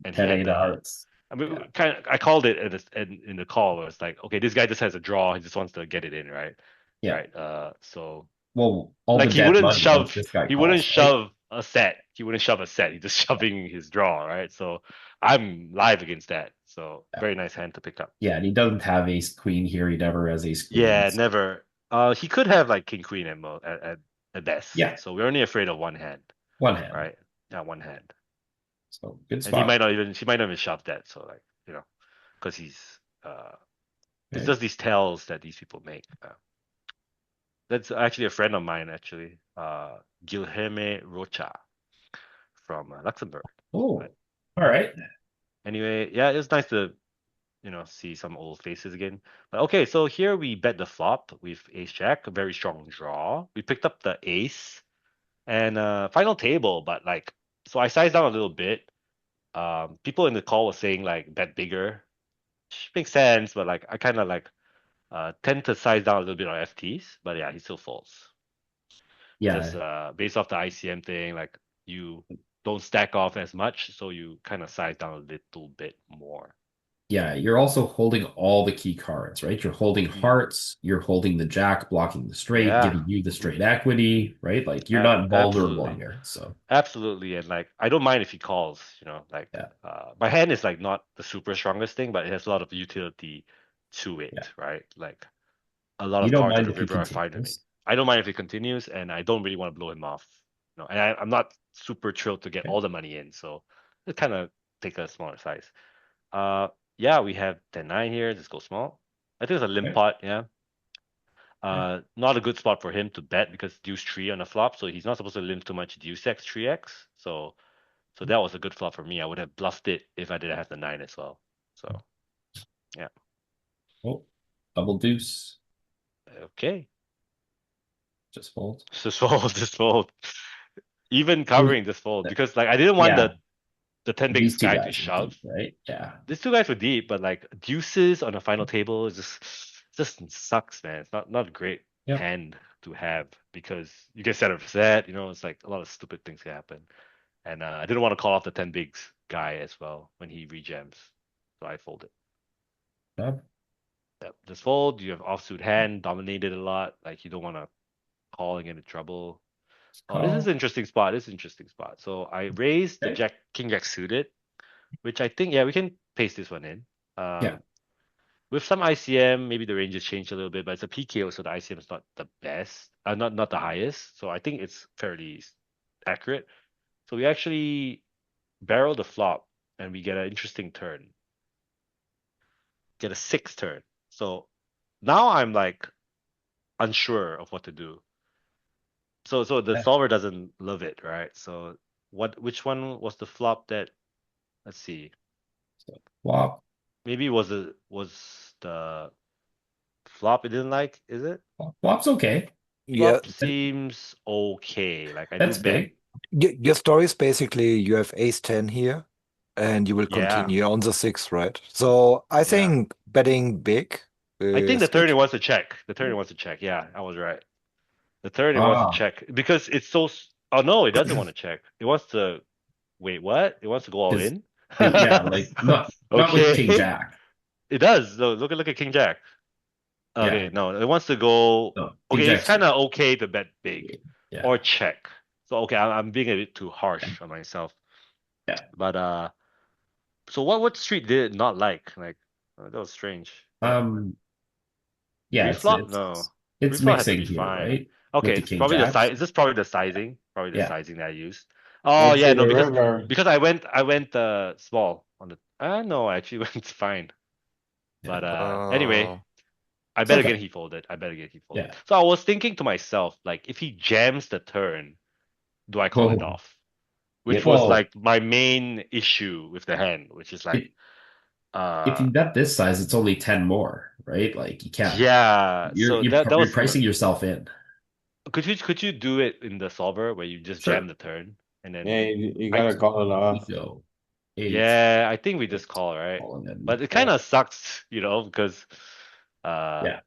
And he 10 had 8 of hearts. I mean, Yeah. I called it in the call where it's like, okay, this guy just has a draw. He just wants to get it in, right? Yeah. Right. So Well, all the like dead money once this guy he wouldn't calls, right? shove a set. He wouldn't shove a set. He's just shoving his draw, right? So I'm live against that. So Yeah. very nice hand to pick up. Yeah, and he doesn't have ace queen here. He never has ace queen. Yeah, So- never. He could have like king queen at best. Yeah. So we're only afraid of one hand, One hand. right? Yeah, one hand. So good And spot. she might not even shove that. So like, because he's it's Okay. just these tells that these people make. That's actually a friend of mine, actually, Guilherme Rocha from Luxembourg. Oh, But all right. anyway, yeah, it's nice to see some old faces again. But okay, so here we bet the flop with ace jack, a very strong draw. We picked up the ace and final table, but like, so I sized down a little bit. People in the call were saying like bet bigger, which makes sense, but like I kind of like tend to size down a little bit on FTs, but yeah, he still falls. Yeah. Just based off the ICM thing, like you don't stack off as much, so you kind of size down a little bit more. Yeah, you're also holding all the key cards, right? You're holding Mhm. hearts, you're holding the jack, blocking the straight, Yeah. giving you the straight equity, right? Like you're not vulnerable Absolutely. here. So Absolutely, and like I don't mind if he calls, like Yeah. my hand is like not the super strongest thing, but it has a lot of utility to it, Yeah. right? Like a lot you of don't cards at mind the if he river are fine to me. continues. I don't mind if he continues, and I don't really want to blow him off. And I'm not super thrilled to get Okay. all the money in, so let's kind of take a smaller size. Yeah, we have 10-9 here. Just go small. I think it's a limp Okay. pot, yeah. Not a good spot for him to bet because deuce 3 on the flop, so he's not supposed to limp too much deuce x 3x. So that was a good flop for me. I would have bluffed it if I didn't have the 9 as well. So yeah. Oh, double deuce. Okay. Just fold. Just fold, just fold. Even covering this fold because like I didn't want Yeah. the 10 These bigs two guy guys to are shove. deep, right? Yeah. These two guys were deep, but like deuces on a final table is just sucks, man. It's not a great Yep. hand to have because you get set up set, it's like a lot of stupid things can happen. And I didn't want to call off the 10 bigs guy as well when he rejams. So I folded. Job. Yep. Just fold. You have offsuit hand, dominated a lot. Like you don't want to call and get into trouble. Oh, this is Call. an interesting spot. This is an interesting spot. So I raised the Okay. king jack suited, which I think, yeah, we can paste this one in. Yeah. With some ICM, maybe the ranges change a little bit, but it's a PKO, so the ICM is not the best, not the highest. So I think it's fairly accurate. So we actually barrel the flop and we get an interesting turn. Get a 6 turn. So now I'm like unsure of what to do. So the Yeah. solver doesn't love it, right? So which one was the flop that, let's see. So flop. Maybe was the flop it didn't like, is it? Flop's okay. Yeah, Flop seems okay. Like I do That's bet. big. your story is basically you have ace 10 here, and you will Yeah. continue on the 6, right? So I Yeah. think betting big I think the is turn good. it wants to check. The turn it wants to check. Yeah, I was right. The turn it wants to Ah, check because it's so. Oh no, it doesn't want to check. It wants to. Wait, what? It wants to go all because in? yeah, like not with Okay. King Jack. It does. Look at King Jack. Yeah, Okay, no, it wants to go. no, King Okay, it's Jack's kind of okay to bet big yeah, or check. So okay, I'm being a bit too harsh on myself. yeah. But so what street did it not like? Like that was strange. What? Yeah, Pre-flop? No. it's Pre-flop has to mixing be here, fine. right? Okay, With the it's King probably the Jacks. size. Is this probably the sizing? Probably the Yeah. sizing that I used. Oh I yeah, see no, the river. because I went small on the no, I actually went fine. But anyway, Uh, I It's bet okay. again he folded. I bet again he folded. Yeah. So I was thinking to myself, like, if he jams the turn, do I call it Well, off? yeah, Which was well, like my main issue with the hand, which is like, if you bet this size, it's only 10 more, right? Like you can't. yeah. So that You're was pricing yourself in. could you do it in the solver where you just jam Sure. the turn and then Yeah, you I gotta call it off. So eight, yeah, I think we just six, call, right? all and then But it kind fold. of sucks, because uh Yeah,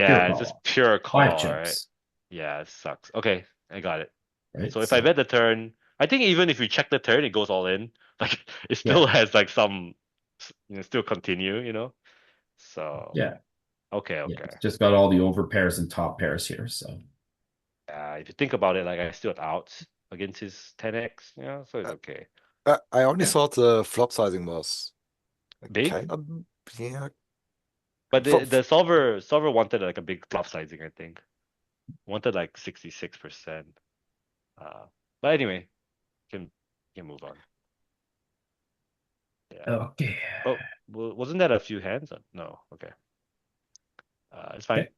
pure yeah, it's just call. pure Five call, right? chips, Yeah, it sucks. Okay, I got it. right? So if I So bet the turn, I think even if we check the turn, it goes all in. Like it still yeah, has like some, still continue. So yeah, okay, yeah. okay. It's just got all the over pairs and top pairs here. So If you think about it, like I still have outs against his 10x, so it's okay. I only yeah, thought the flop sizing was Big, kind of, yeah. but For, the solver wanted like a big flop sizing, I think. Wanted like 66%. But anyway, can move on. Yeah. okay, Oh, wasn't that a few hands? No. Okay. It's fine. okay.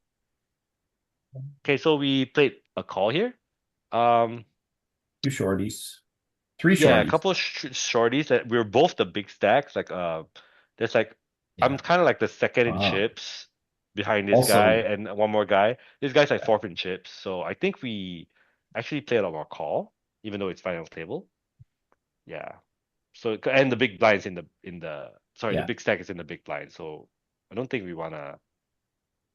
Okay, so we played a call here. Um, Two shorties, three yeah, a shorties. couple of shorties that we were both the big stacks. Like, there's like I'm Yeah. kind of like the second in Wow. chips behind this guy Also, and one more guy. This guy's like fourth in chips, so I think we actually play a lot more call, even though it's final table. Yeah. So and the big blinds in the sorry, the yeah, big stack is in the big blind. So I don't think we wanna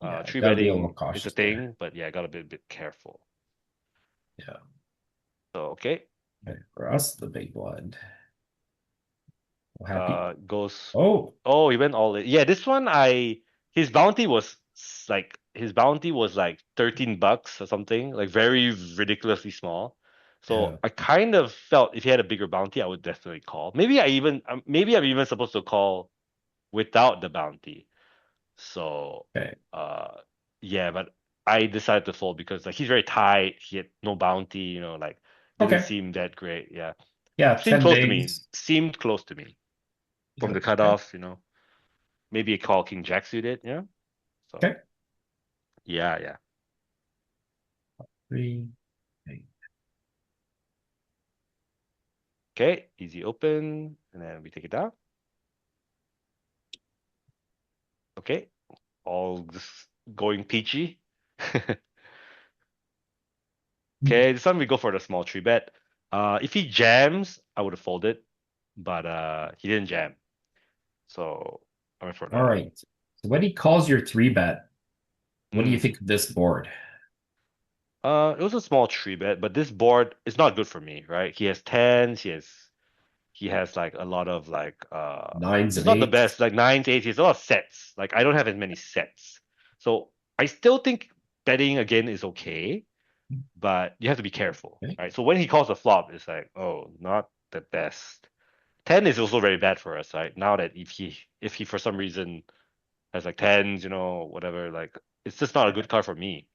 yeah. three Got to be a little betting is a cautious there. thing, but yeah, gotta be a bit careful. Yeah. So okay. Okay. For us, the big blind. Well, happy. Goes. Oh, Oh, he went all in. Yeah, this one his bounty was like $13 or something, like very ridiculously small. So yeah. I kind of felt if he had a bigger bounty, I would definitely call. Maybe I'm even supposed to call without the bounty. So Okay. yeah, but I decided to fold because like he's very tight. He had no bounty, like didn't Okay. seem that great. Yeah. Yeah. Seemed 10 close to me. bigs. Seemed close to me from Yeah. the Okay. cutoff. Maybe a call King Jack suited, yeah. So Okay. yeah. Three. Okay. Okay, easy open, and then we take it down. Okay, all just going peachy. Okay, this time we go for the small tree bet. If he jams, I would have folded, but he didn't jam, so I went for All another. right. So when he calls your three bet, what do you Mm. think of this board? It was a small tree bet, but this board is not good for me, right? He has tens, he has like a lot of like Nines it's and not the eights. best, like nines, eights, he has a lot of sets. Like I don't have as many sets. So I still think betting again is okay, but you have to be careful. Okay. Right. So when he calls a flop, it's like, oh, not the best. 10 is also very bad for us, right? Now that if he for some reason has like tens, whatever, like it's just not a good card for me.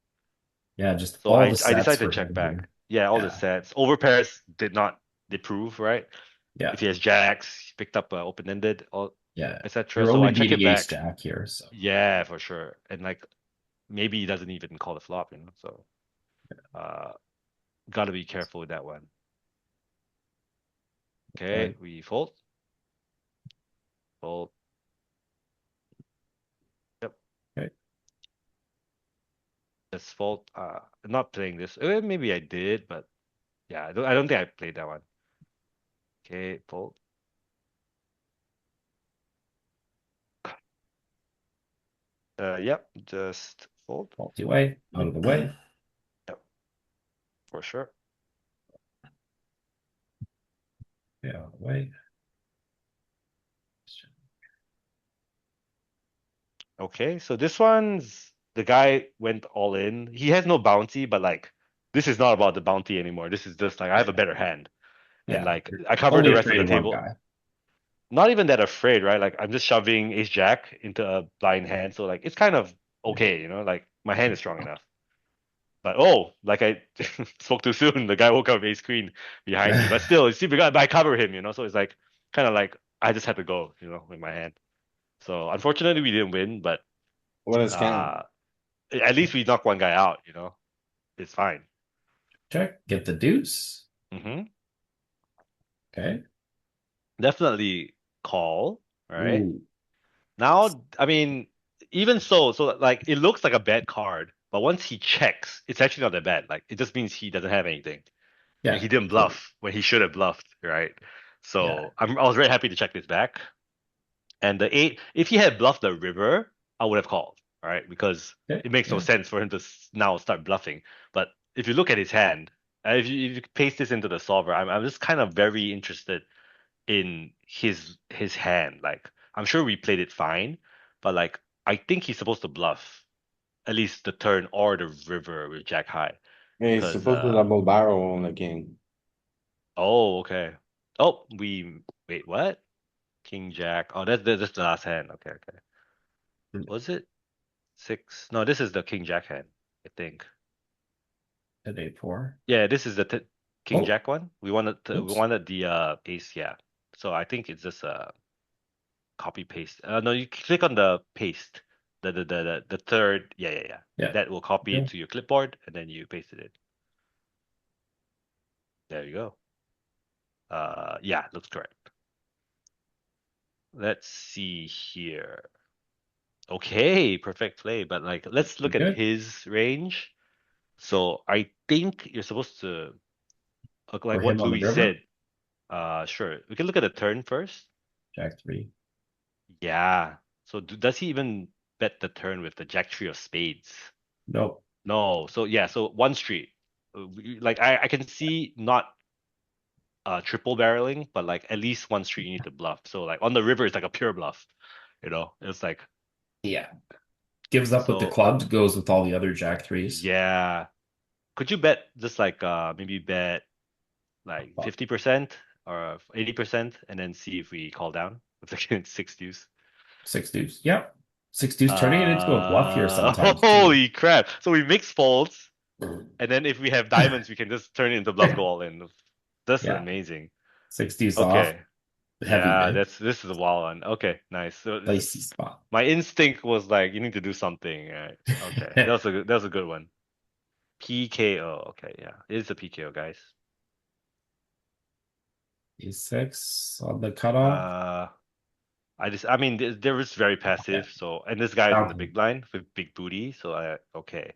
Yeah, just So all I the I sets decided to for check him back. here. Yeah, all the Yeah. sets. Overpairs did not prove, right? Yeah. If he has jacks, he picked up open-ended, all Yeah. etc. You're So only I check it beating ace back. jack here, so Yeah, for sure. And like maybe he doesn't even call the flop, So gotta be careful with that one. Okay, Right. we fold. Fold. Yep. Okay. Let's fold. I'm not playing this. Maybe I did, but yeah, I don't think I played that one. Okay, fold. Yep, just fold. Multi-way, out of the way. Yep, for sure. Yeah, out of the way. Okay, so this one's the guy went all in. He has no bounty, but like this is not about the bounty anymore. This is just like I have a better hand. And Yeah. like You're I cover only the rest of afraid the of one table. guy. Not even that afraid, right? Like I'm just shoving ace jack into a blind hand. So like it's kind of okay, like my hand is strong enough. But like I spoke too soon. The guy woke up ace queen behind me. But still, you see, because I cover him, so it's like kind of like I just had to go, with my hand. So unfortunately we didn't win, but What a scam. uh at least we knocked one guy out, It's fine. Check, get the deuce. hmm Okay. Definitely call, right? Ooh. Now, I mean, even so like it looks like a bad card, but once he checks, it's actually not that bad. Like it just means he doesn't have anything. And Yeah. he didn't bluff when he should have bluffed, right? Yeah. So I was very happy to check this back. And the eight, if he had bluffed the river, I would have called, right? Because Okay. it makes no Yeah. sense for him to now start bluffing. But if you look at his hand, if you paste this into the solver, I'm just kind of very interested in his hand. Like I'm sure we played it fine, but like I think he's supposed to bluff at least the turn or the river with Jack high. Yeah, he's Because supposed to double barrel on the king. okay. Oh, we wait, what? King Jack. Oh, that's the last hand. Okay, okay. Was it six? No, this is the King Jack hand, I think. At 8-4. Yeah, this is the King Oh, Jack one. We oops. wanted the ace, yeah. So I think it's just copy paste. No, you click on the paste. The third, yeah. Yeah. That will copy Yeah. it to your clipboard and then you paste it in. There you go. Yeah, looks correct. Let's see here. Okay, perfect play, but like let's look at Good. his range. So I think you're supposed to like For what him on the Louis river. said. Sure. We can look at the turn first. Jack 3. Yeah. So does he even bet the turn with the Jack three of spades? Nope. No. So yeah. So one street. Like I can see not triple barreling, but like at least one street you need to bluff. So like on the river, it's like a pure bluff. It's like Yeah. Gives up with the so. clubs, goes with all the other Jack 3s. Yeah. Could you bet just like maybe bet like 50% or 80% and then see if we call down with the six deuce? 6 deuce. Yep. 6 deuce turning it into a bluff here sometimes. Holy crap. So we mix folds, and then if we have diamonds, we can just turn it into bluff go all in. That's Yeah. amazing. 6 deuce off. Okay. Heavy Yeah, mid. this is a wild one. Okay, nice. So Dicey spot. my instinct was like, you need to do something. Right? Okay, that was a good one. PKO. Okay, yeah, it's a PKO, guys. E6 on the cutoff. I mean, there was very passive. Okay. So, and this guy's in the Bounty. big blind with big booty. So okay. Okay.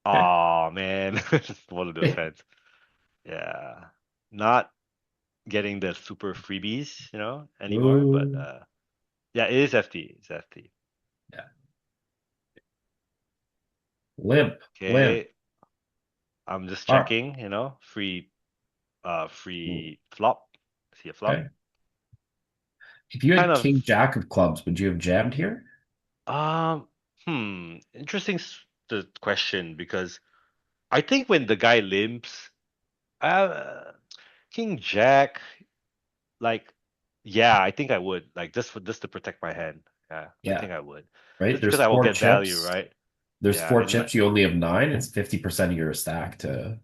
Oh man, just one of those hands. Yeah, not getting the super freebies, anymore. But Ooh. yeah, it is FT. It's FT. Yeah. Limp. Okay, I'm just Ah. checking. Free flop. See a flop. Okay. If you had Kind of. King Jack of clubs, would you have jammed here? Interesting the question because I think when the guy limps, King Jack, like, yeah, I think I would like just to protect my hand. Yeah, I think I would. Right. Just There's because I will 4 get value, chips. right? There's Yeah, 4 and chips. You only have 9. It's 50% of your stack to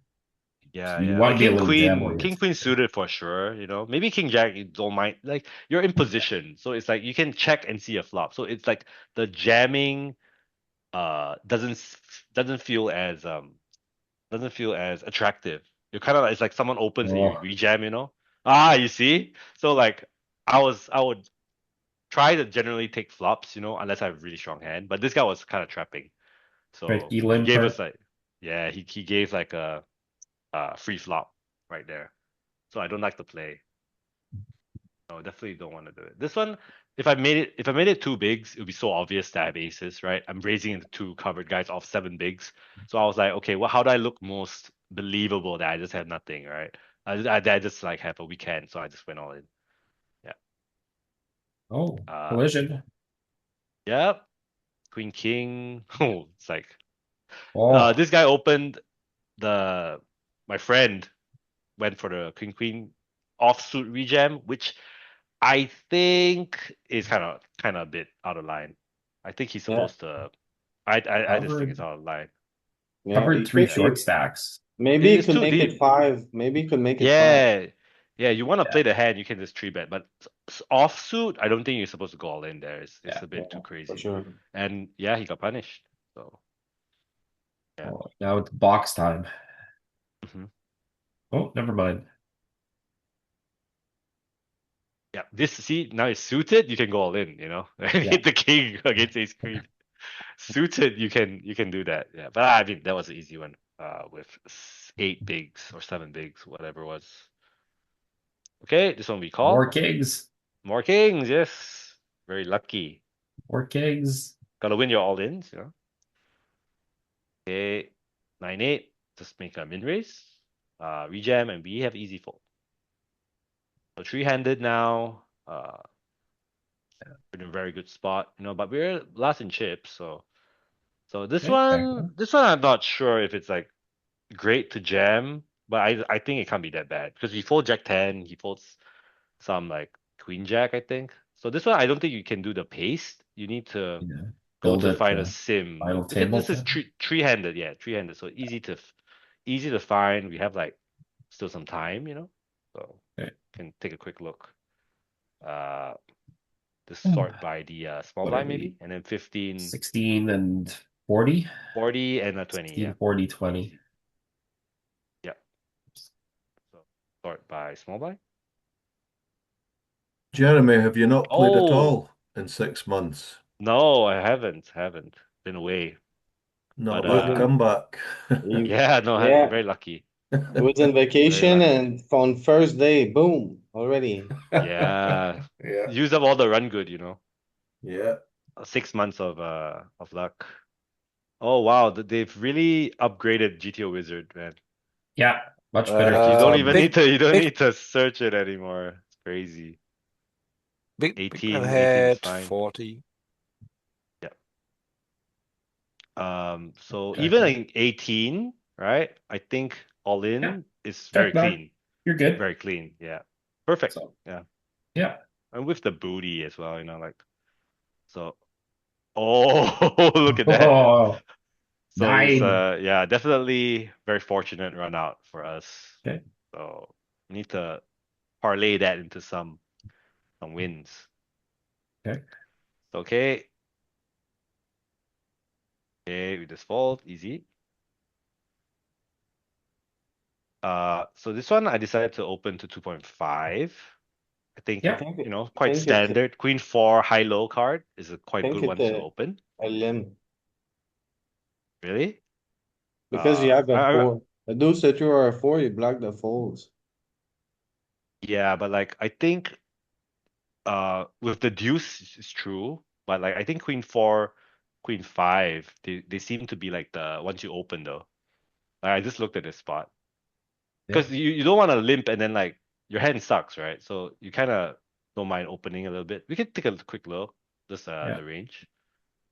Yeah, you yeah. want Like to be a little gambling. King Queen suited for sure, you know. Maybe King Jack, you don't mind. Like you're in position, so it's like you can check and see a flop. So it's like the jamming doesn't feel as attractive. You're kind of it's like someone opens and you Oh, rejam, you know. You see? So like I would try to generally take flops, you know, unless I have a really strong hand. But this guy was kind of trapping. So tricky he gave us limper. like yeah, he gave like a free flop right there. So I don't like to play. No, definitely don't want to do it. This one, if I made it two bigs, it would be so obvious that I have aces, right? I'm raising into two covered guys off seven bigs. So I was like, okay, well, how do I look most believable that I just have nothing, right? I just like have a weekend, so I just went all in. Yeah. Oh, Uh, collision. yep. Queen King. Oh, it's like Oh, this guy opened the my friend went for the Queen offsuit rejam, which I think is kind of a bit out of line. I think he's Yeah, supposed to. I just think it's covered out of line. yeah. covered You three could, Yeah, short stacks. maybe you it's could too make it deep. five. Maybe you could make it five. Yeah, yeah. You want to Yeah, play the hand, you can just three bet, but offsuit, I don't think you're supposed to go all in there. It's yeah. a Yeah, bit too for crazy. sure. And yeah, he got punished. So yeah. Oh, now it's box time. hmm Oh, never mind. Yeah, this see now it's suited. You can go all in. You know, Yeah. hit the king against ace queen. Suited, you can do that. Yeah, but I mean that was an easy one. With eight bigs or seven bigs, whatever it was. Okay, this one we More call kings. more kings. Yes, very lucky. More kings. Gotta win your all ins. You know. Okay, 9-8. Just make a min raise. Rejam and we have easy fold. So three-handed now. We're in a very good spot, you know, but we're last in chips, so Okay, excellent. this one I'm not sure if it's like great to jam, but I think it can't be that bad because he folds Jack 10, he folds some like Queen Jack, I think. So this one I don't think you can do the paste. You need to Yeah. go Build to it find a sim final because table this is time. three-handed, yeah, three-handed, so easy to find. We have like still some time, you know, so Okay. can take a quick look. Uh, Just Hmm. sort by the small What are blind we? maybe, and then 15, 16 and 40? 40, and a 20. 16, Yeah, 40, 20. yeah. So sort by small blind. Jeremy, have you not played at Oh all in 6 months? no, I haven't been away, Not but a He was bad in, comeback. he, yeah, no, yeah, very lucky, he was in very vacation lucky. and on first day, boom, already. Yeah, Yeah, use up all the run good, you know. yeah. 6 months of luck. Oh wow, they've really upgraded GTO Wizard, man. Yeah, much better Like you don't even capability. need to Big search it anymore. It's crazy. big blind 18 is had fine. 40. Yeah. So Okay. even in 18, right? I think all Yeah, in is very check back. clean. You're good. Very clean. Yeah. Perfect. So, Yeah. yeah. And with the booty as well, you know, like so oh look at that. Oh, So it's 9. yeah, definitely very fortunate run out for us. Okay. So we need to parlay that into some wins. Okay. Okay. Okay, we just fold, easy. So this one I decided to open to 2.5. I think, I Yeah. think you know, I quite think it's standard. Queen 4 high-low card is a I quite think good one it's to open. a limb Really? because you have a I four, a deuce, a two, or a four, you block the folds. yeah, but like I think with the deuce is true, but like I think Queen 4, Queen 5, they seem to be like the ones you open though. Like, I just looked at this spot. Yeah. Because you don't want to limp and then like your hand sucks, right? So you kind of don't mind opening a little bit. We can take a quick look, just Yeah. the range.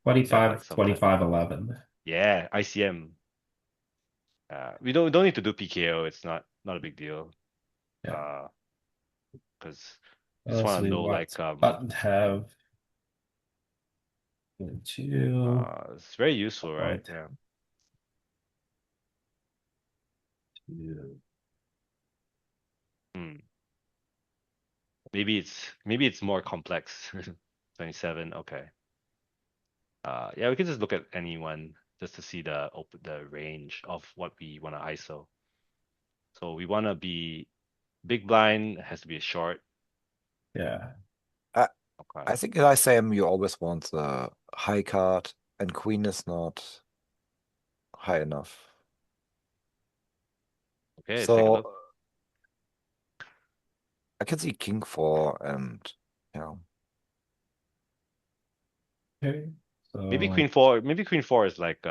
We have like 25, some time. 25, 11. Yeah, ICM. We don't need to do PKO. It's not a big deal. Yeah. Because just So want to we know want like button have 2, it's very useful, right? point Yeah. 2. Hmm. Maybe it's more complex. 27. Okay. Yeah, we can just look at anyone just to see the range of what we want to ISO. So we want to be big blind, has to be a short. Yeah. I Okay. think in ICM you always want the high card, and queen is not high enough. Okay, let's take a So look. I can see king 4 and yeah. Okay. Maybe So queen 4. Maybe queen 4 is like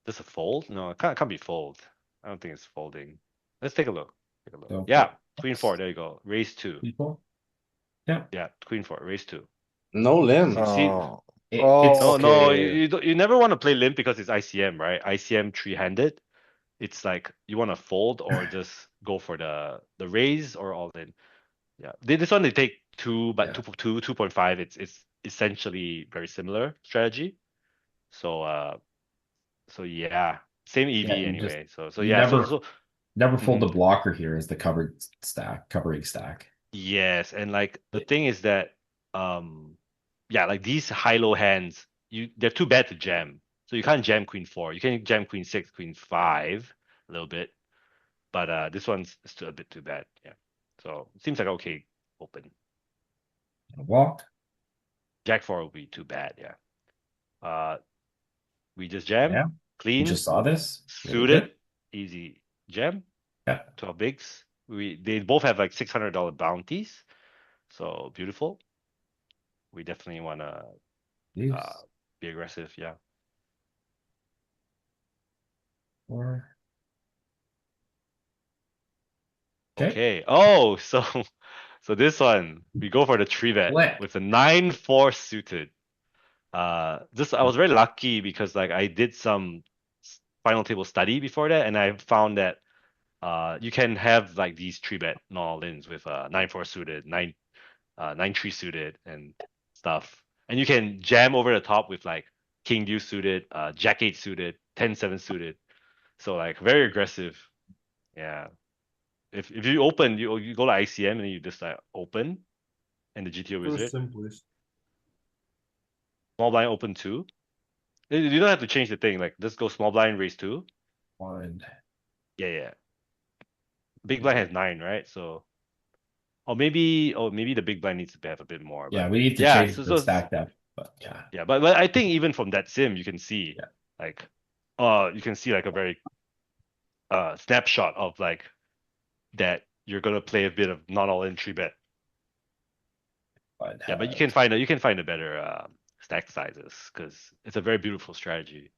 just a fold. No, it can't be fold. I don't think it's folding. Let's take a look. Take a look. go Yeah, for queen 4. There you go. Raise 2. people. Yeah. Yeah, queen 4. Raise 2. No limp. See, Oh, It's no, no, okay. you never want to play limp because it's ICM, right? ICM three-handed. It's like you want to fold or just go for the raise or all in. Yeah, this one they take 2, but Yeah. 2.5. It's essentially very similar strategy. So yeah, same Yeah. EV You just anyway. So you yeah, so never so never fold mhm. the blocker here as the covering stack. Yes, and like the thing is that yeah, like these high-low hands, they're too bad to jam. So you can't jam queen 4. You can jam queen 6, queen 5 a little bit, but this one's still a bit too bad. Yeah. So it seems like okay, open. Walk. Jack 4 will be too bad, yeah. We just jam, Yeah. You clean, just saw this. Really suited, good. easy jam, Yeah. 12 bigs. They both have like $600 bounties. So beautiful. We definitely wanna Use be aggressive, yeah. or okay. Okay. Oh, so this one, we go for the three bet Click. with the 9-4 suited. This I was very lucky because like I did some final table study before that, and I found that you can have like these three bet not all ins with 9-4 suited, 9-3 suited and stuff. And you can jam over the top with like king deuce suited, jack 8 suited, 10-7 suited. So like very aggressive. Yeah. If you open, you go to ICM and you just like open and the GTO wizard. simplest. Small blind open 2. You don't have to change the thing. Like just go small blind raise 2. One. Yeah, yeah. Big blind has 9, right? So maybe the big blind needs to have a bit more. Yeah, But we need to yeah, change the stack depth, but yeah. yeah, but I think even from that sim you can see Yeah. like you can see like a very snapshot of like that you're gonna play a bit of not all in 3 bet. But Yeah, but you can find a better stack sizes because it's a very beautiful strategy.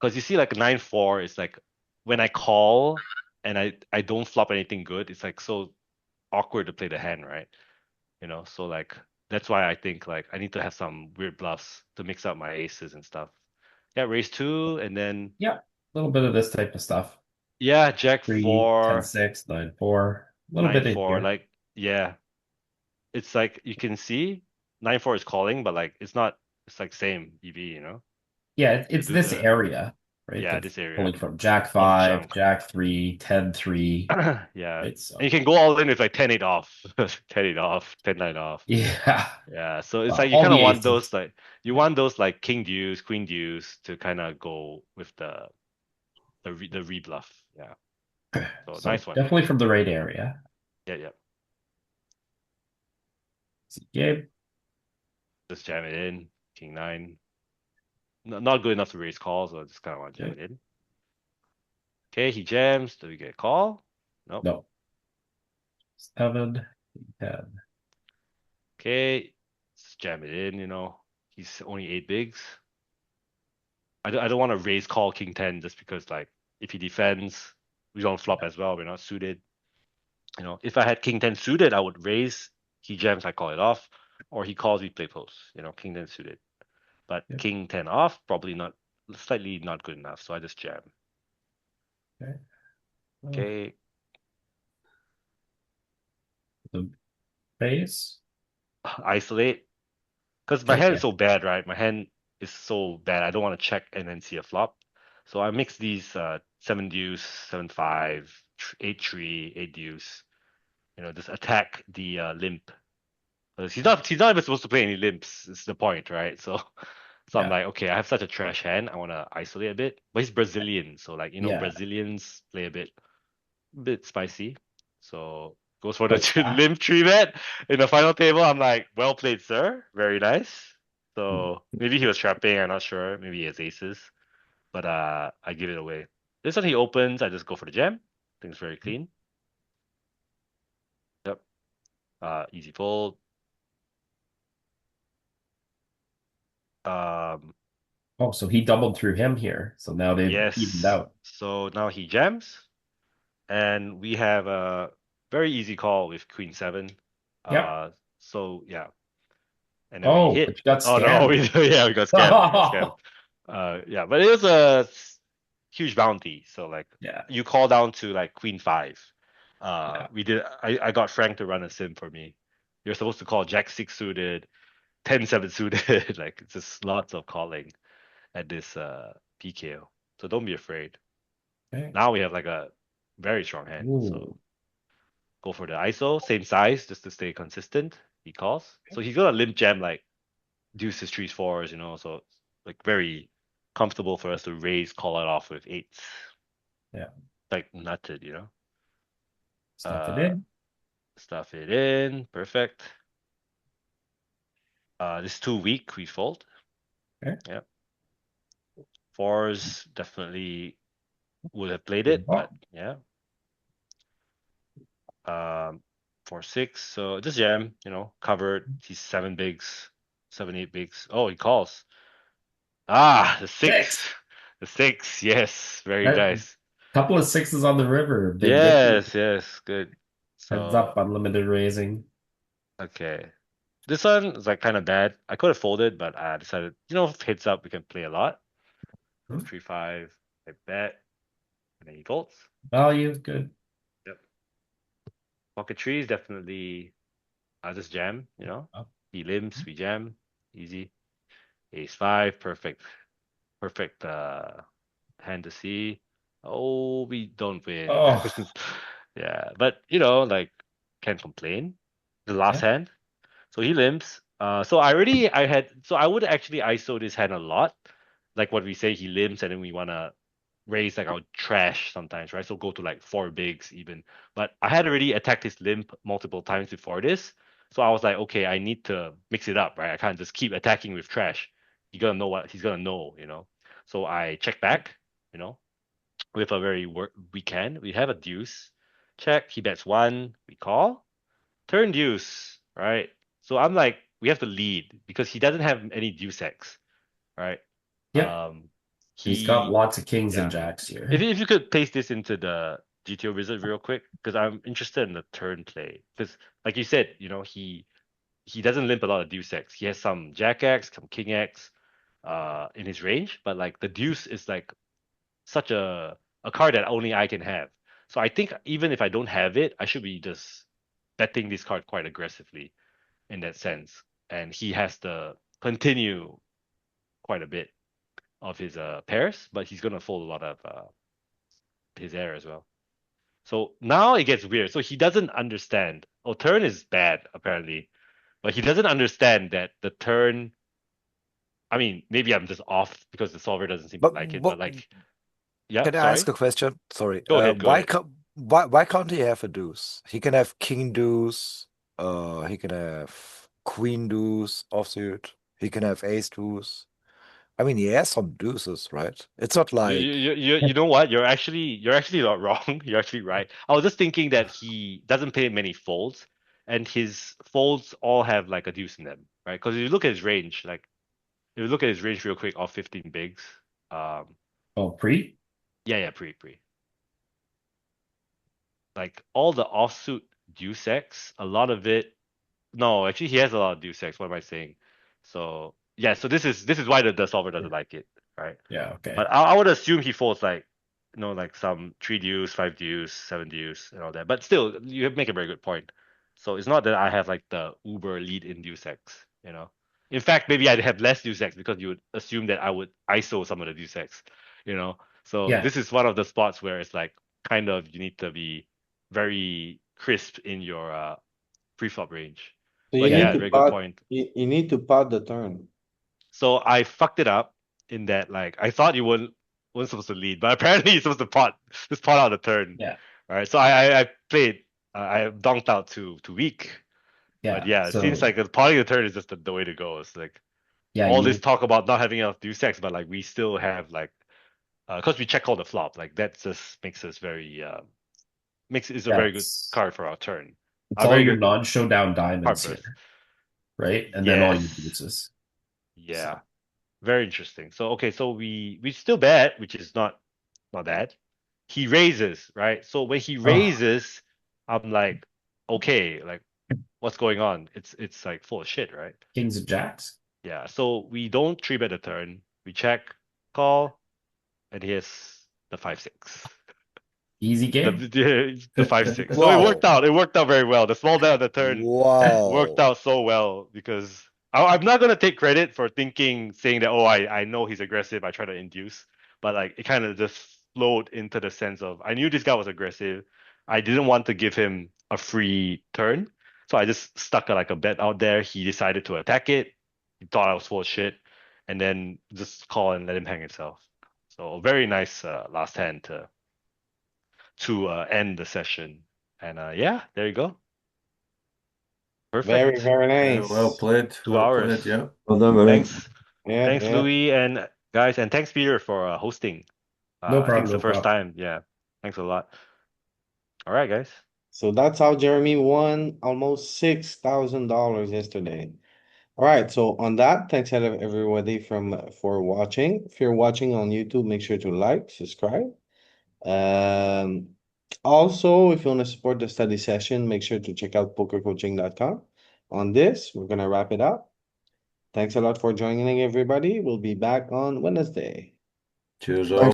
Because you see like 9-4 is like when I call and I don't flop anything good, it's like so awkward to play the hand, right? So like that's why I think like I need to have some weird bluffs to mix up my aces and stuff. Yeah, raise 2 and then yeah, a little bit of this type of stuff. yeah, jack 3, 10, 4, 6, 9, 4. A little bit in 9-4. here. Like yeah, it's like you can see 9-4 is calling, but like it's not. It's like same EV. Yeah, To it's do this the area, right? yeah That's this area pulling from Jack of 5, junk. Jack 3, 10, 3. Yeah, Right, and so you can go all in with like 10-8 off, 10-8 off, 10-9 off. yeah, Yeah, so it's like you all kind of the want those aces. like you Yeah. want those like king deuce, queen deuce to kind of go with the rebluff. Yeah, so So nice one. definitely from the right area. Yeah, yeah. Gabe. Just jam it in, king 9. Not good enough to raise calls, so I just kind of want to jam Okay. it in. Okay, he jams. Do we get a call? Nope. No. 7, 10. Okay, let's jam it in. He's only 8 bigs. I don't want to raise call king 10 just because like if he defends, we don't flop as well. We're not suited. If I had king 10 suited, I would raise. He jams, I call it off, or he calls, we play post. King 10 suited, but Yep. king 10 off probably not, slightly not good enough. So I just jam. Okay. Okay. The base. Isolate. Because my Okay, hand yeah. is so bad, right? My hand is so bad. I don't want to check and then see a flop. So I mix these 7 deuce, 7-5, 8 tree, 8 deuce. Just attack the limp. He's not even supposed to play any limps. Is the point, right? So I'm Yeah. like, okay, I have such a trash hand. I want to isolate a bit. But he's Brazilian, so like Yeah. Brazilians play a bit spicy. So goes for Quick the back. limp tree bet in the final table. I'm like, well played, sir. Very nice. So maybe he was trapping. I'm not sure. Maybe he has aces, but I give it away. This one he opens. I just go for the jam. Things very clean. Yep. Easy fold. Oh, so he doubled through him here. So now they've Yes. evened out. So now he jams, and we have a very easy call with Queen 7. Yep. So yeah, and then we hit. But you got Oh no, we scammed. yeah we got scammed. We got scammed. Yeah, but it was a huge bounty. So like Yeah. you call down to like Queen 5. Yeah. We did. I got Frank to run a sim for me. You're supposed to call Jack 6 suited, 10-7 suited. Like it's just lots of calling at this PKO. So don't be afraid. Okay. Now we have like a very strong hand. So Ooh. go for the ISO, same size, just to stay consistent. He calls. So he's gonna limp jam like deuces, trees, fours, so like very comfortable for us to raise, call it off with eights. Yeah. Like nutted, Stuff it in. Stuff it in. Perfect. This is too weak, we fold. Okay. Yep. Fours definitely would have played it, but yeah. 4-6. So just jam, covered. He's 7 bigs, 7, 8 bigs. Oh, he calls. The 6. The 6. Yes, very Right. nice. Couple of sixes on the river. Big Yes, victory. yes, good. Heads up, unlimited raising. Okay. This one is like kind of bad. I could have folded, but I decided, if heads up, we can play a lot. So 3-5, I bet, and then he folds. Value is good. Yep. Pocket trees definitely. I just jam, He limps, we jam, easy. Ace 5, perfect hand to see. Oh, we don't win. Oh. Yeah, but like can't complain. The last hand. So he limps. So I would actually ISO this hand a lot. Like what we say, he limps and then we wanna raise like our trash sometimes, right? So go to like 4 bigs even. But I had already attacked his limp multiple times before this. So I was like, okay, I need to mix it up, right? I can't just keep attacking with trash. He's gonna know what he's gonna know, So I check back, with a very weak hand. We have a deuce. Check. He bets 1. We call. Turn deuce, right? So I'm like, we have to lead because he doesn't have any deuce X, right? Yep. He's got lots of kings and jacks here. If you could paste this into the GTO wizard real quick, because I'm interested in the turn play. Because like you said, he doesn't limp a lot of deuce X. He has some jack X, some king X, in his range, but like the deuce is like such a card that only I can have. So I think even if I don't have it, I should be just betting this card quite aggressively in that sense. And he has to continue quite a bit of his pairs, but he's gonna fold a lot of his air as well. So now it gets weird. So he doesn't understand. Oh, turn is bad apparently, but he doesn't understand that the turn. I mean, maybe I'm just off because the solver doesn't seem to like it. But like, yeah. Can I ask a question? Sorry. Go ahead. Go ahead. Why can't he have a deuce? He can have king deuce. He can have queen deuce offsuit. He can have ace deuce. I mean, he has some deuces, right? It's not like You know what? You're actually not wrong. You're actually right. I was just thinking that he doesn't play many folds, and his folds all have like a deuce in them, right? Because if you look at his range, like if you look at his range real quick, off 15 bigs. Pre? Yeah, pre. Like all the offsuit deuce X, a lot of it. No, actually he has a lot of deuce X. What am I saying? So yeah, so this is why the solver doesn't like it, right? Yeah, okay. But I would assume he folds like, like some 3 deuce, 5 deuce, 7 deuce, and all that. But still, you make a very good point. So it's not that I have like the uber lead in deuce X, In fact, maybe I'd have less deuce X because you would assume that I would ISO some of the deuce X, So Yeah. this is one of the spots where it's like kind of you need to be very crisp in your pre-flop range. So you But need yeah, to very good pot, point. you need to pot the turn. So I fucked it up in that like I thought you weren't supposed to lead, but apparently you're supposed to just pot out the turn. Yeah. Right. So I played I donked out too weak. Yeah. But yeah, it so, seems like potting the turn is just the way to go. It's like yeah, all you this talk about not having enough deuce X, but like we still have like because we check all the flop, like that just makes us very is a yeah, very good it's card for our turn. it's A all very your good non-showdown card diamonds burst. here, right? And then all your Yes. deuces. Yeah. Very interesting. So okay, so we still bet, which is not bad. He raises, right? So when he raises, I'm like, okay, like what's going on? It's like full of shit, right? Kings and jacks. Yeah. So we don't three bet a turn. We check, call, and he has the 5-6. Easy game. The 5-6. So Wow. it worked out very well. The small bet on the turn worked Wow. out so well because I'm not gonna take credit for saying that, oh, I know he's aggressive, I try to induce, but like it kind of just flowed into the sense of I knew this guy was aggressive. I didn't want to give him a free turn. So I just stuck like a bet out there. He decided to attack it. He thought I was full of shit, and then just call and let him hang himself. So very nice last hand to end the session. And yeah, there you go. Very, Perfect. very Yeah, nice. well played. 2 Well hours. played, yeah. Well done, buddy. Thanks, Yeah, thanks, yeah. Louis and guys, and thanks Peter for hosting. No I think problem. it's No the first problem. time. Yeah, thanks a lot. All right, guys. So that's how Jeremy won almost $6,000 yesterday. All right, so on that, thanks everybody for watching. If you're watching on YouTube, make sure to like, subscribe. Also, if you want to support the study session, make sure to check out pokercoaching.com. On this, we're gonna wrap it up. Thanks a lot for joining, everybody. We'll be back on Wednesday. Cheers, Thanks. all.